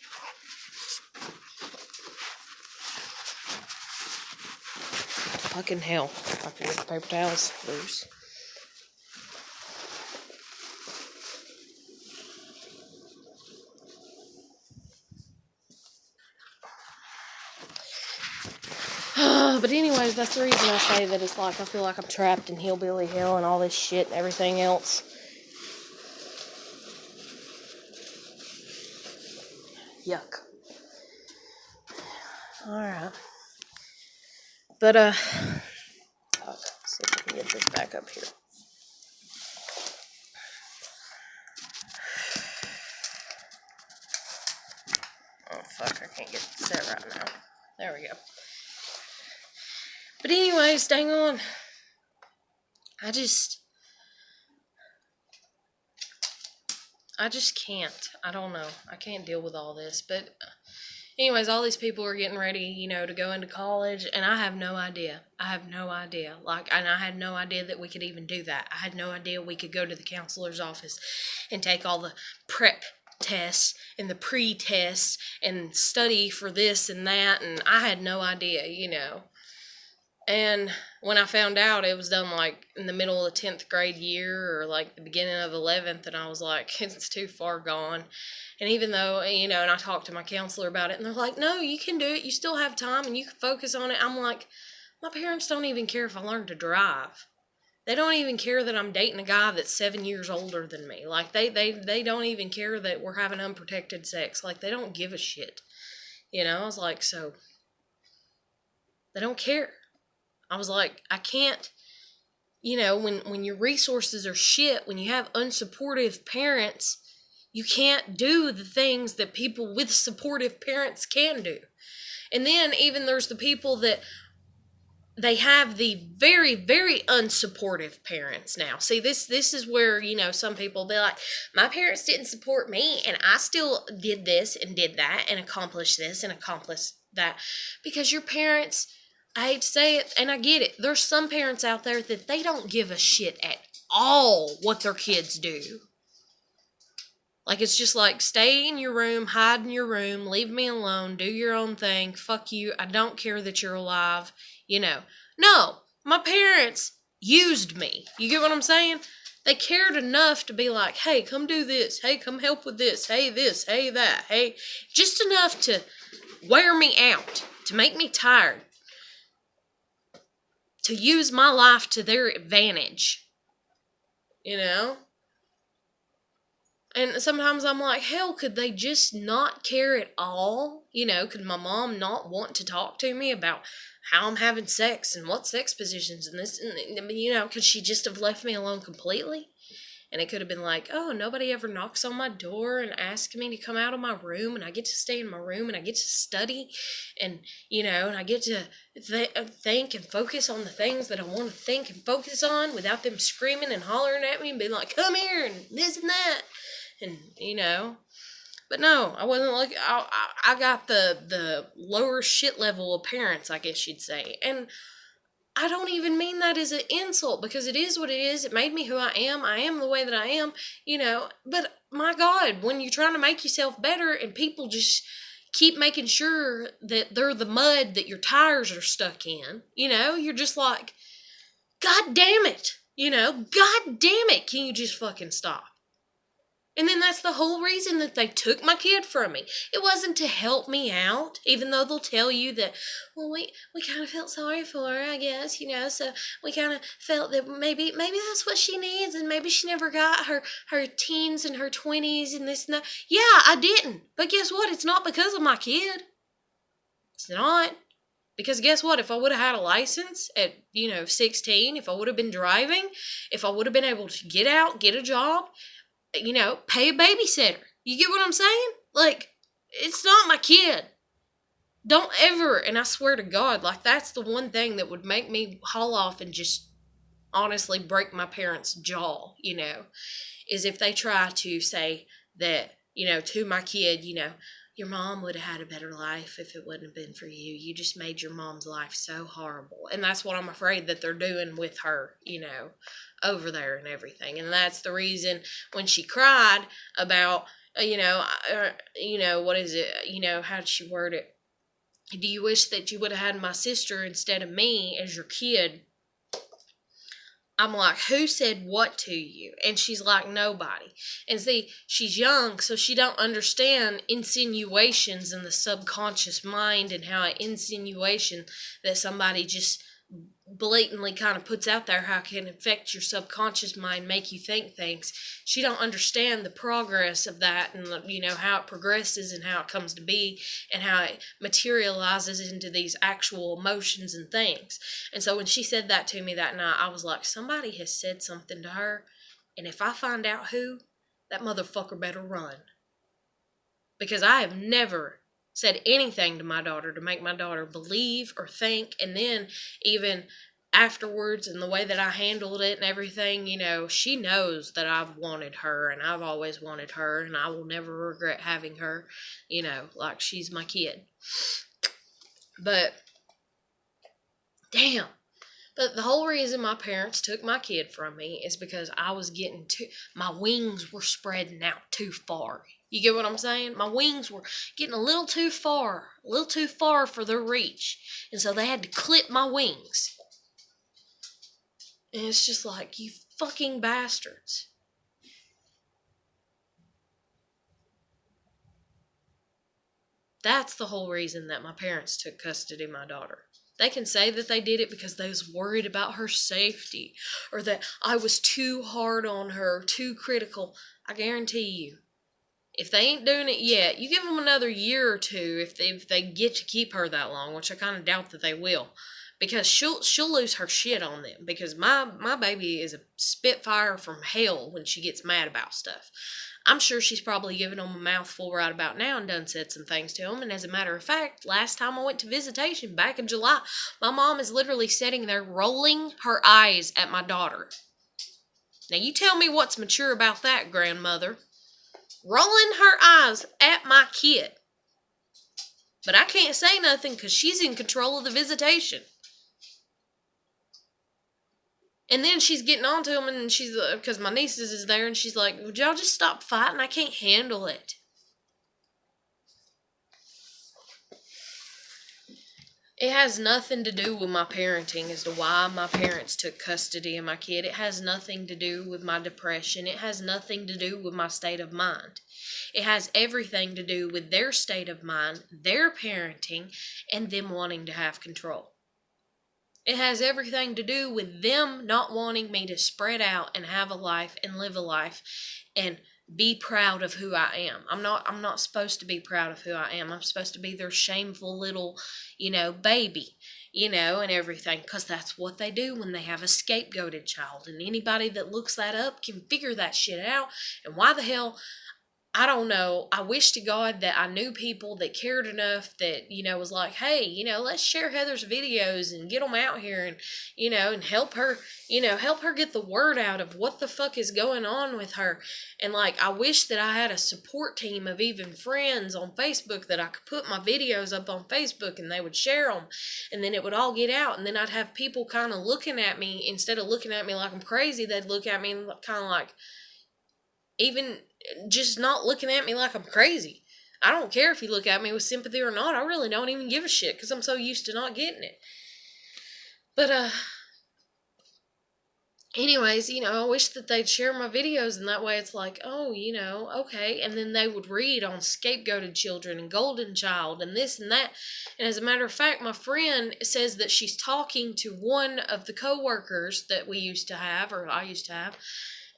Fucking hell. I have to get the paper towels loose. But anyways, that's the reason I say that it's like I feel like I'm trapped in hillbilly hell and all this shit and everything else. Yuck. Alright. But, let's see if I can get this back up here. Oh, fuck, I can't get it set right now. There we go. But anyways, dang on. I just can't. I don't know. I can't deal with all this. But anyways, all these people are getting ready, you know, to go into college, and I have no idea. I have no idea. And I had no idea that we could even do that. I had no idea we could go to the counselor's office and take all the prep tests and the pre-tests and study for this and that, and I had no idea, you know. And when I found out, it was done like in the middle of the 10th grade year or like the beginning of 11th, and I was like, it's too far gone. And even though, you know, and I talked to my counselor about it, and they're like, no, you can do it. You still have time and you can focus on it. I'm like, my parents don't even care if I learn to drive. They don't even care that I'm dating a guy that's 7 years older than me. Like, they don't even care that we're having unprotected sex. Like, they don't give a shit. You know, I was like, so, they don't care. I was like, I can't, you know, when your resources are shit, when you have unsupportive parents, you can't do the things that people with supportive parents can do. And then even there's the people that they have the very, very unsupportive parents now. See, this is where, you know, some people, they're like, my parents didn't support me, and I still did this and did that and accomplished this and accomplished that. Because your parents, I hate to say it, and I get it, there's some parents out there that they don't give a shit at all what their kids do. Like, it's just like, stay in your room, hide in your room, leave me alone, do your own thing, fuck you, I don't care that you're alive, you know. No, my parents used me. You get what I'm saying? They cared enough to be like, hey, come do this, hey, come help with this, hey, that, hey, just enough to wear me out, to make me tired, to use my life to their advantage, you know? And sometimes I'm like, hell, could they just not care at all? You know, could my mom not want to talk to me about how I'm having sex and what sex positions and this, and you know, could she just have left me alone completely? And it could have been like, oh, nobody ever knocks on my door and asks me to come out of my room, and I get to stay in my room, and I get to study, and, you know, and I get to think and focus on the things that I want to think and focus on without them screaming and hollering at me and being like, come here, and this and that. And, you know, but no, I wasn't like, I got the lower shit level of parents, I guess you'd say. And I don't even mean that as an insult, because it is what it is. It made me who I am the way that I am, you know. But my God, when you're trying to make yourself better and people just keep making sure that they're the mud that your tires are stuck in, you know, you're just like, God damn it, you know, God damn it, can you just fucking stop? And then that's the whole reason that they took my kid from me. It wasn't to help me out, even though they'll tell you that, well, we kind of felt sorry for her, I guess, so we kind of felt that maybe that's what she needs, and maybe she never got her teens and her 20s and this and that. Yeah, I didn't. But guess what? It's not because of my kid. It's not. Because guess what? If I would have had a license at, 16, if I would have been driving, if I would have been able to get out, get a job, pay a babysitter. You get what I'm saying? Like, it's not my kid. Don't ever, and I swear to God, like, that's the one thing that would make me haul off and just honestly break my parents' jaw, is if they try to say that, to my kid, your mom would have had a better life if it wouldn't have been for you. You just made your mom's life so horrible. And that's what I'm afraid that they're doing with her, over there and everything. And that's the reason when she cried about, what is it? How did she word it? Do you wish that you would have had my sister instead of me as your kid? I'm like, who said what to you? And she's like, nobody. And see, she's young, so she don't understand insinuations in the subconscious mind and how an insinuation that somebody just blatantly kind of puts out there, how it can affect your subconscious mind, make you think things. She don't understand the progress of that, and how it progresses and how it comes to be and how it materializes into these actual emotions and things. And so when she said that to me that night, I was like, somebody has said something to her, and if I find out who, that motherfucker better run. Because I have never said anything to my daughter to make my daughter believe or think, and then even afterwards and the way that I handled it and everything, she knows that I've wanted her and I've always wanted her and I will never regret having her, like she's my kid. But damn. But the whole reason my parents took my kid from me is because I was getting my wings were spreading out too far. You get what I'm saying? My wings were getting a little too far for their reach. And so they had to clip my wings. And it's just like, you fucking bastards. That's the whole reason that my parents took custody of my daughter. They can say that they did it because they was worried about her safety, or that I was too hard on her, too critical. I guarantee you, if they ain't doing it yet, you give them another year or two if they get to keep her that long, which I kind of doubt that they will. Because she'll lose her shit on them. Because my baby is a spitfire from hell when she gets mad about stuff. I'm sure she's probably giving them a mouthful right about now and done said some things to them. And as a matter of fact, last time I went to visitation back in July, my mom is literally sitting there rolling her eyes at my daughter. Now you tell me what's mature about that, grandmother. Rolling her eyes at my kid. But I can't say nothing because she's in control of the visitation. And then she's getting on to him, and she's, because my niece is there, and she's like, would y'all just stop fighting? I can't handle it. It has nothing to do with my parenting as to why my parents took custody of my kid. It has nothing to do with my depression. It has nothing to do with my state of mind. It has everything to do with their state of mind, their parenting, and them wanting to have control. It has everything to do with them not wanting me to spread out and have a life and live a life and be proud of who I am. I'm not supposed to be proud of who I am. I'm supposed to be their shameful little, baby, and everything, because that's what they do when they have a scapegoated child. And anybody that looks that up can figure that shit out. And why the hell, I don't know. I wish to God that I knew people that cared enough that, was like, hey, let's share Heather's videos and get them out here and, and help her, help her get the word out of what the fuck is going on with her. And I wish that I had a support team of even friends on Facebook that I could put my videos up on Facebook and they would share them and then it would all get out. And then I'd have people kind of looking at me, instead of looking at me like I'm crazy, they'd look at me kind of like, even just not looking at me like I'm crazy. I don't care if you look at me with sympathy or not. I really don't even give a shit because I'm so used to not getting it. But, anyways, I wish that they'd share my videos, and that way it's like, oh, okay. And then they would read on scapegoated children and golden child and this and that. And as a matter of fact, my friend says that she's talking to one of the coworkers that we used to have, or I used to have.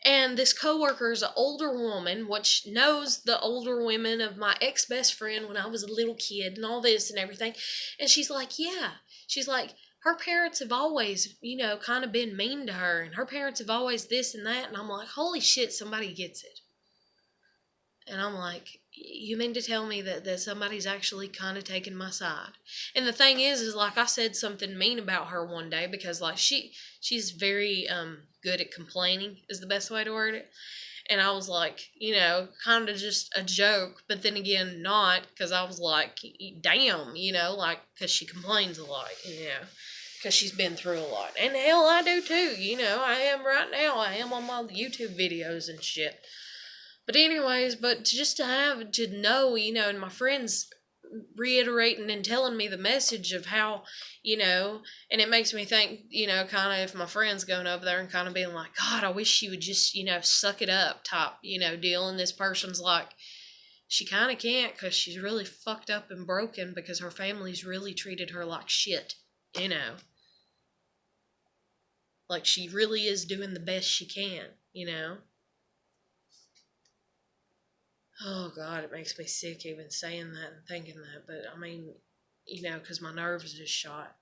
And this coworker is an older woman, which knows the older women of my ex best friend when I was a little kid and all this and everything. And she's like, yeah. She's like, her parents have always, kind of been mean to her, and her parents have always this and that. And I'm like, holy shit, somebody gets it. And I'm like, you mean to tell me that somebody's actually kind of taking my side? And the thing is like, I said something mean about her one day because, like, she's very good at complaining is the best way to word it. And I was like, kind of just a joke, but then again, not, because I was like, damn, like, because she complains a lot, because she's been through a lot. And hell, I do too, I am right now. I am on my YouTube videos and shit. But anyways, just to know, and my friends reiterating and telling me the message of how, and it makes me think, kind of if my friend's going over there and kind of being like, God, I wish she would just, suck it up top, deal. And this person's like, she kind of can't because she's really fucked up and broken because her family's really treated her like shit, Like she really is doing the best she can, Oh, God, it makes me sick even saying that and thinking that. But, I mean, because my nerves just shot.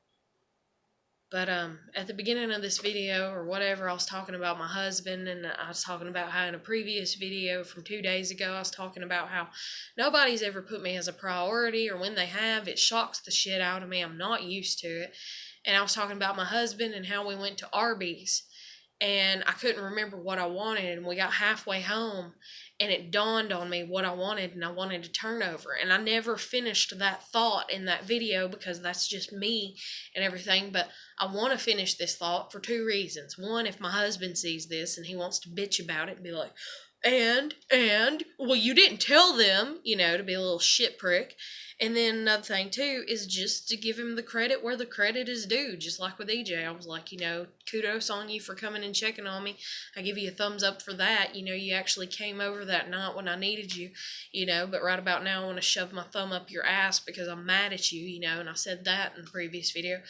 But at the beginning of this video or whatever, I was talking about my husband, and I was talking about how in a previous video from 2 days ago, I was talking about how nobody's ever put me as a priority, or when they have, it shocks the shit out of me. I'm not used to it. And I was talking about my husband and how we went to Arby's, and I couldn't remember what I wanted, and we got halfway home, and it dawned on me what I wanted, and I wanted a turnover. And I never finished that thought in that video because that's just me and everything, but I want to finish this thought for 2 reasons. One, if my husband sees this and he wants to bitch about it and be like, well, you didn't tell them, to be a little shit prick. And then another thing, too, is just to give him the credit where the credit is due. Just like with EJ, I was like, kudos on you for coming and checking on me. I give you a thumbs up for that. You actually came over that night when I needed you, but right about now I want to shove my thumb up your ass because I'm mad at you, and I said that in the previous video.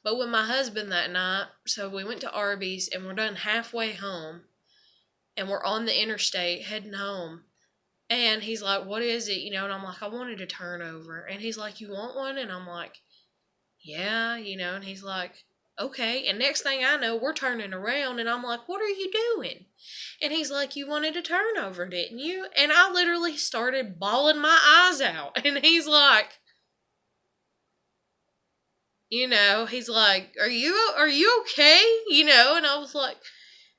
But with my husband that night, so we went to Arby's and we're done halfway home and we're on the interstate heading home. And he's like, what is it? And I'm like, I wanted a turnover. And he's like, you want one? And I'm like, yeah, and he's like, okay. And next thing I know, we're turning around and I'm like, what are you doing? And he's like, you wanted a turnover, didn't you? And I literally started bawling my eyes out. And he's like, he's like, are you okay? And I was like,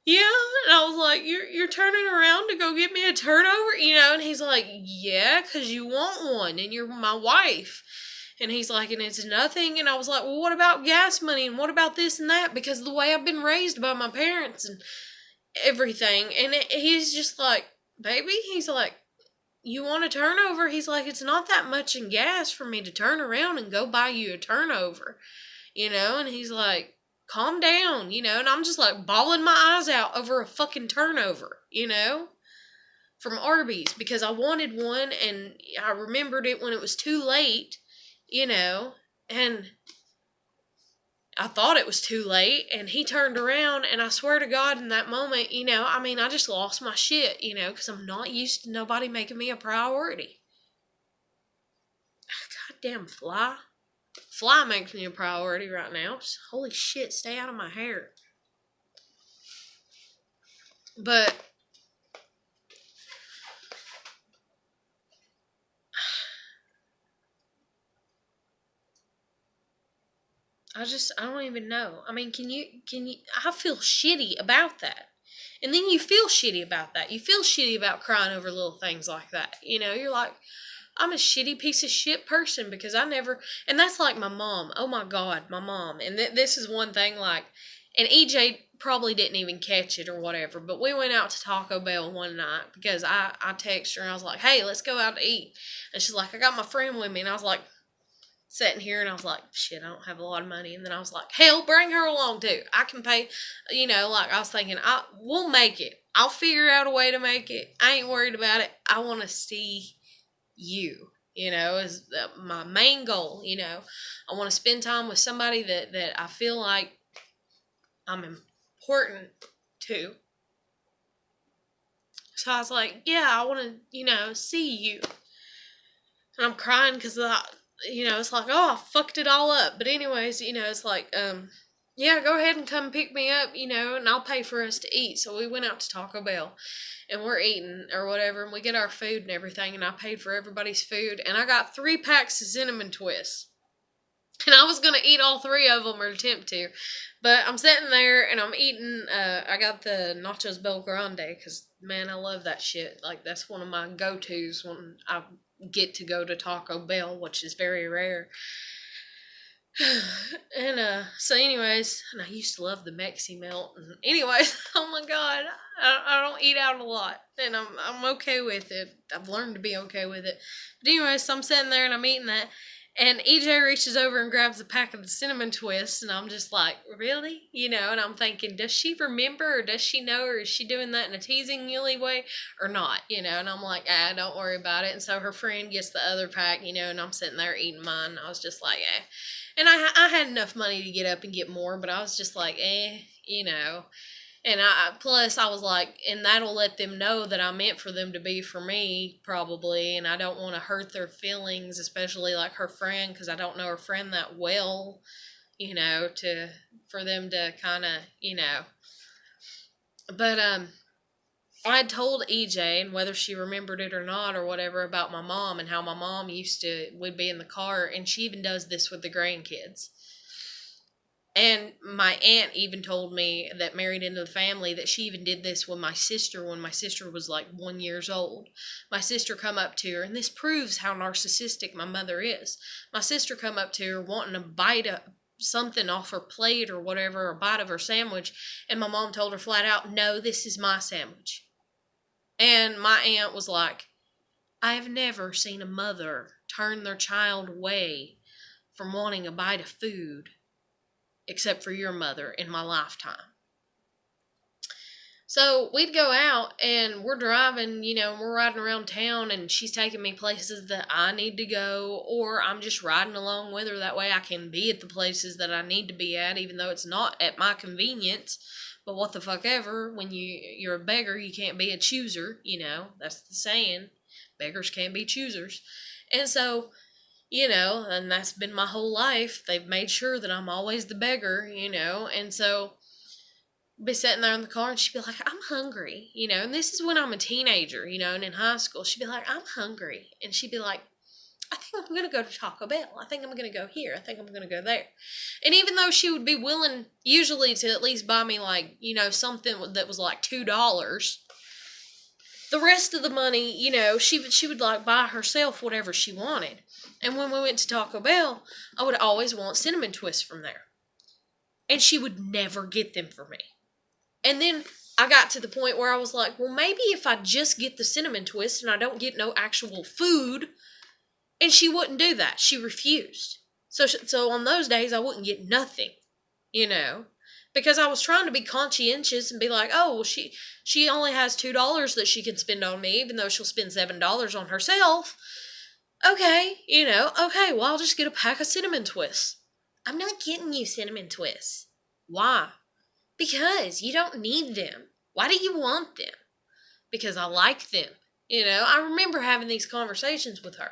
yeah. And I was like, you're turning around to go get me a turnover? And he's like, yeah, because you want one and you're my wife. And he's like, and it's nothing. And I was like, well, what about gas money? And what about this and that? Because of the way I've been raised by my parents and everything. And he's just like, baby, he's like, you want a turnover? He's like, it's not that much in gas for me to turn around and go buy you a turnover, And he's like, calm down, And I'm just like bawling my eyes out over a fucking turnover, from Arby's because I wanted one and I remembered it when it was too late, and I thought it was too late, and he turned around, and I swear to God, in that moment, I just lost my shit, because I'm not used to nobody making me a priority. Goddamn fly. Fly makes me a priority right now. Holy shit, stay out of my hair. But I don't even know. I mean, can you, I feel shitty about that. And then you feel shitty about that. You feel shitty about crying over little things like that. You're like, I'm a shitty piece of shit person because I never, and that's like my mom. Oh my God, my mom. And this is one thing, like, and EJ probably didn't even catch it or whatever, but we went out to Taco Bell one night because I texted her and I was like, hey, let's go out to eat. And she's like, I got my friend with me. And I was like, sitting here and I was like, shit, I don't have a lot of money. And then I was like, hell, bring her along too. I can pay, like I was thinking, we'll make it. I'll figure out a way to make it. I ain't worried about it. I want to see you, is my main goal. I want to spend time with somebody that I feel like I'm important to. So I was like, yeah, I want to, see you. And I'm crying because, it's like, oh, I fucked it all up. But anyways, it's like, yeah, go ahead and come pick me up, and I'll pay for us to eat. So we went out to Taco Bell and we're eating or whatever, and we get our food and everything, and I paid for everybody's food, and I got 3 packs of Cinnamon Twists. And I was going to eat all 3 of them or attempt to. But I'm sitting there and I'm eating, I got the Nachos Bel Grande because, man, I love that shit. Like, that's one of my go-tos when I get to go to Taco Bell, which is very rare. And, so anyways, and I used to love the Mexi Melt. And anyways, oh my God, I don't eat out a lot. And I'm okay with it. I've learned to be okay with it. But anyways, so I'm sitting there and I'm eating that. And EJ reaches over and grabs a pack of the Cinnamon Twists, and I'm just like, really? And I'm thinking, does she remember, or does she know, or is she doing that in a teasingly way, or not, And I'm like, don't worry about it. And so her friend gets the other pack, and I'm sitting there eating mine, and I was just like, And I had enough money to get up and get more, but I was just like, And plus I was like, and that'll let them know that I meant for them to be for me, probably, and I don't want to hurt their feelings, especially like her friend, because I don't know her friend that well, for them to kind of, But, I had told EJ, and whether she remembered it or not or whatever, about my mom and how my mom would be in the car, and she even does this with the grandkids. And my aunt even told me that married into the family that she even did this with my sister when my sister was like 1 year old. My sister come up to her, and this proves how narcissistic my mother is. My sister come up to her wanting a bite of something off her plate or whatever, a bite of her sandwich, and my mom told her flat out, no, this is my sandwich. And my aunt was like, I've never seen a mother turn their child away from wanting a bite of food except for your mother in my lifetime. So we'd go out and we're driving, we're riding around town, and she's taking me places that I need to go, or I'm just riding along with her. That way I can be at the places that I need to be at, even though it's not at my convenience. But what the fuck ever, when you're a beggar, you can't be a chooser, that's the saying. Beggars can't be choosers. And so, and that's been my whole life. They've made sure that I'm always the beggar, and so be sitting there in the car and she'd be like, I'm hungry, and this is when I'm a teenager, and in high school, she'd be like, I'm hungry. And she'd be like, I think I'm going to go to Taco Bell. I think I'm going to go here. I think I'm going to go there. And even though she would be willing usually to at least buy me like, something that was like $2, the rest of the money, she would like buy herself whatever she wanted. And when we went to Taco Bell, I would always want Cinnamon Twists from there. And she would never get them for me. And then I got to the point where I was like, well, maybe if I just get the Cinnamon Twist and I don't get no actual food. And she wouldn't do that. She refused. So on those days, I wouldn't get nothing, because I was trying to be conscientious and be like, oh, well, she only has $2 that she can spend on me, even though she'll spend $7 on herself. Okay, okay, well, I'll just get a pack of Cinnamon Twists. I'm not getting you Cinnamon Twists. Why? Because you don't need them. Why do you want them? Because I like them. I remember having these conversations with her.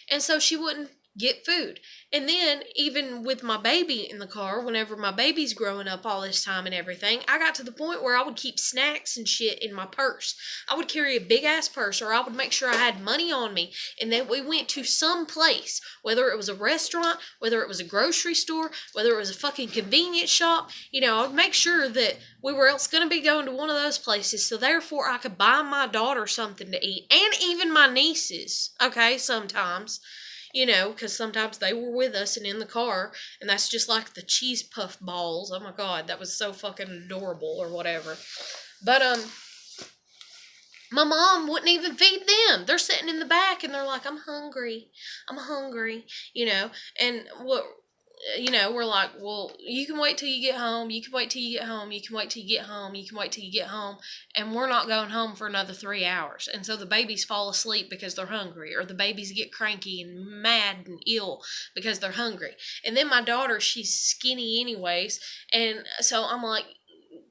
And so she wouldn't get food. And then even with my baby in the car, whenever my baby's growing up all this time and everything, I got to the point where I would keep snacks and shit in my purse. I would carry a big ass purse, or I would make sure I had money on me, and that we went to some place, whether it was a restaurant, whether it was a grocery store, whether it was a fucking convenience shop, I would make sure that we were else going to be going to one of those places, so therefore I could buy my daughter something to eat, and even my nieces, okay, sometimes. Because sometimes they were with us and in the car, and that's just like the cheese puff balls. Oh my God, that was so fucking adorable or whatever. But, My mom wouldn't even feed them. They're sitting in the back and they're like, I'm hungry. I'm hungry, you know. And what, we're like, well, you can wait till you get home. You can wait till you get home. You can wait till you get home. You can wait till you get home. And we're not going home for another 3 hours. And so the babies fall asleep because they're hungry, or the babies get cranky and mad and ill because they're hungry. And then my daughter, she's skinny anyways. And so I'm like,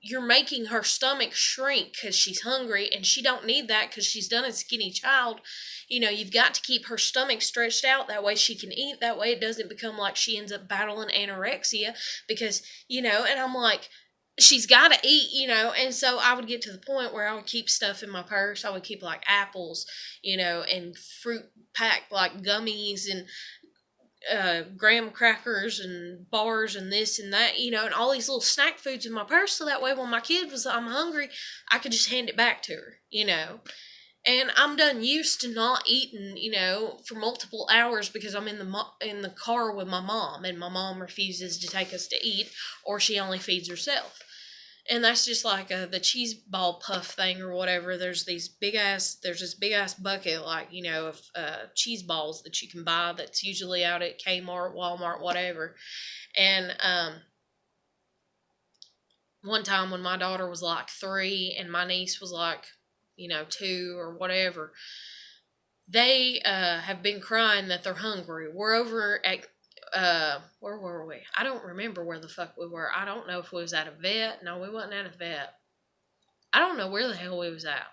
you're making her stomach shrink because she's hungry, and she don't need that because she's done a skinny child. You've got to keep her stomach stretched out, that way she can eat, that way it doesn't become like she ends up battling anorexia, because and I'm like, she's got to eat, and so I would get to the point where I would keep stuff in my purse. I would keep like apples, and fruit packed like gummies and graham crackers and bars and this and that, and all these little snack foods in my purse, so that way when my kid was, I'm hungry, I could just hand it back to her. And I'm done used to not eating, for multiple hours because I'm in the car with my mom, and my mom refuses to take us to eat, or she only feeds herself. And that's just like the cheese ball puff thing or whatever. There's this big ass bucket, like, of cheese balls that you can buy that's usually out at Kmart, Walmart, whatever. And one time when my daughter was like 3 and my niece was like, 2 or whatever, they have been crying that they're hungry. We're over at where were we? I don't remember where the fuck we were. I don't know if we was at a vet. No, we wasn't at a vet. I don't know where the hell we was at.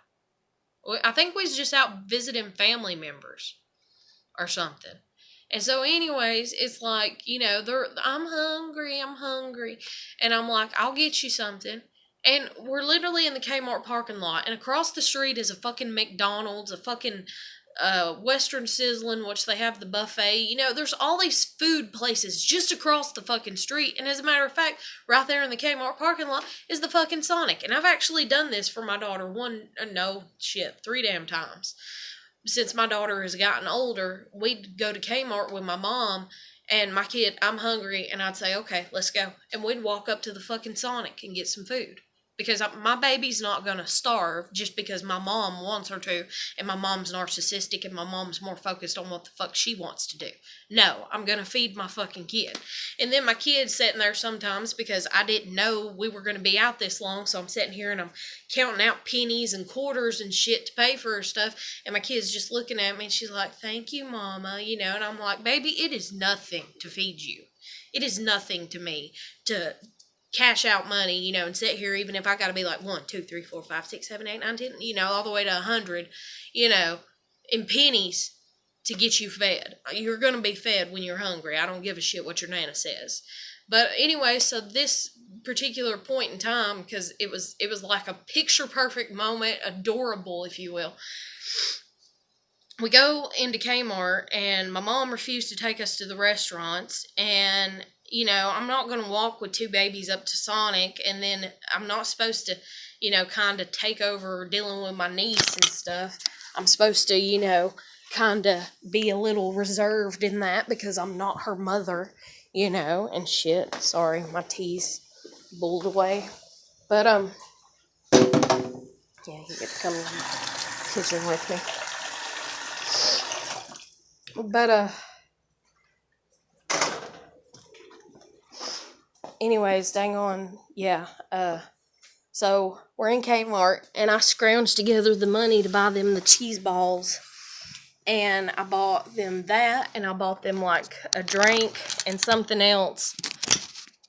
I think we was just out visiting family members or something. And so anyways, it's like, I'm hungry. And I'm like, I'll get you something. And we're literally in the Kmart parking lot, and across the street is a fucking McDonald's, a fucking Western Sizzling, which they have the buffet. There's all these food places just across the fucking street. And as a matter of fact, right there in the Kmart parking lot is the fucking Sonic. And I've actually done this for my daughter 3 damn times. Since my daughter has gotten older, we'd go to Kmart with my mom and my kid, I'm hungry, and I'd say, okay, let's go. And we'd walk up to the fucking Sonic and get some food. Because my baby's not going to starve just because my mom wants her to, and my mom's narcissistic, and my mom's more focused on what the fuck she wants to do. No, I'm going to feed my fucking kid. And then my kid's sitting there sometimes because I didn't know we were going to be out this long, so I'm sitting here and I'm counting out pennies and quarters and shit to pay for her stuff, and my kid's just looking at me, and she's like, thank you, mama, and I'm like, baby, it is nothing to feed you. It is nothing to me to cash out money, and sit here, even if I gotta be like 1, 2, 3, 4, 5, 6, 7, 8, 9, 10, all the way to 100, in pennies to get you fed. You're gonna be fed when you're hungry. I don't give a shit what your nana says. But anyway, so this particular point in time, because it was like a picture perfect moment, adorable, if you will. We go into Kmart, and my mom refused to take us to the restaurants, and I'm not going to walk with 2 babies up to Sonic, and then I'm not supposed to, kind of take over dealing with my niece and stuff. I'm supposed to, kind of be a little reserved in that because I'm not her mother, and shit. Sorry, my tea's bulled away. But, yeah, you get to come in the kitchen with me. But, anyways, dang on, yeah, so we're in Kmart, and I scrounged together the money to buy them the cheese balls, and I bought them that, and I bought them, like, a drink and something else,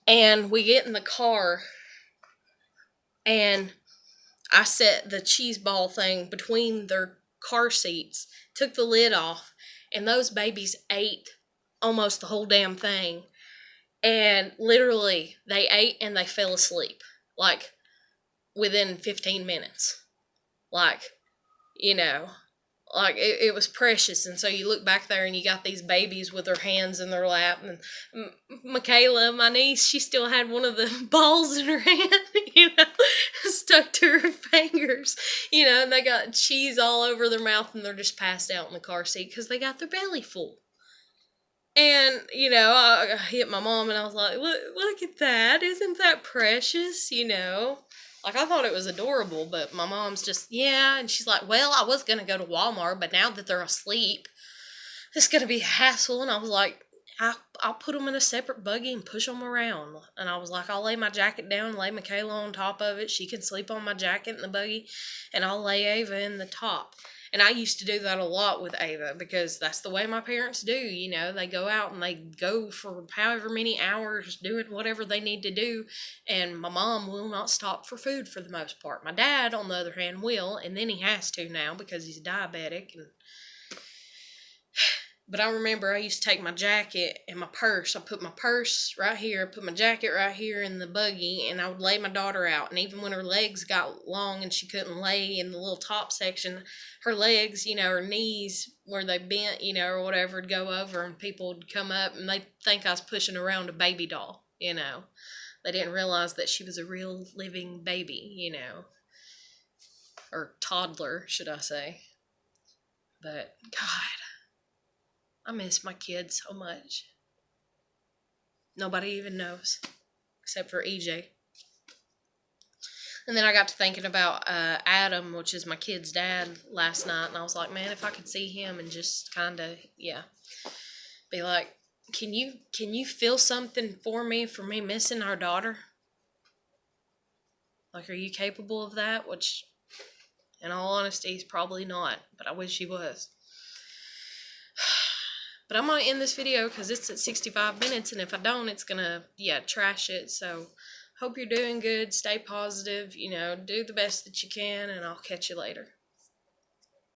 and we get in the car, and I set the cheese ball thing between their car seats, took the lid off, and those babies ate almost the whole damn thing. And literally, they ate and they fell asleep, like, within 15 minutes. Like, it was precious. And so you look back there and you got these babies with their hands in their lap. And Michaela, my niece, she still had one of the balls in her hand, stuck to her fingers. And they got cheese all over their mouth, and they're just passed out in the car seat because they got their belly full. And, I hit my mom, and I was like, look at that. Isn't that precious, Like, I thought it was adorable, but my mom's just, yeah. And she's like, well, I was going to go to Walmart, but now that they're asleep, it's going to be a hassle. And I was like, I'll put them in a separate buggy and push them around. And I was like, I'll lay my jacket down, lay Michaela on top of it. She can sleep on my jacket in the buggy, and I'll lay Ava in the top. And I used to do that a lot with Ava because that's the way my parents do. You know, they go out and they go for however many hours doing whatever they need to do. And my mom will not stop for food for the most part. My dad, on the other hand, will. And then he has to now because he's diabetic. But I remember I used to take my jacket and my purse. I put my purse right here, put my jacket right here in the buggy, and I would lay my daughter out. And even when her legs got long and she couldn't lay in the little top section, her legs, you know, her knees where they bent, you know, or whatever, would go over, and people would come up and they'd think I was pushing around a baby doll, you know. They didn't realize that she was a real living baby, you know, or toddler, should I say. But, God, I miss my kids so much. Nobody even knows, except for EJ. And then I got to thinking about Adam, which is my kid's dad, last night, and I was like, man, if I could see him and just kind of, be like, can you feel something for me missing our daughter? Like, are you capable of that? Which, in all honesty, he's probably not, but I wish he was. But I'm going to end this video because it's at 65 minutes, and if I don't, it's going to, trash it. So, hope you're doing good. Stay positive. You know, do the best that you can, and I'll catch you later.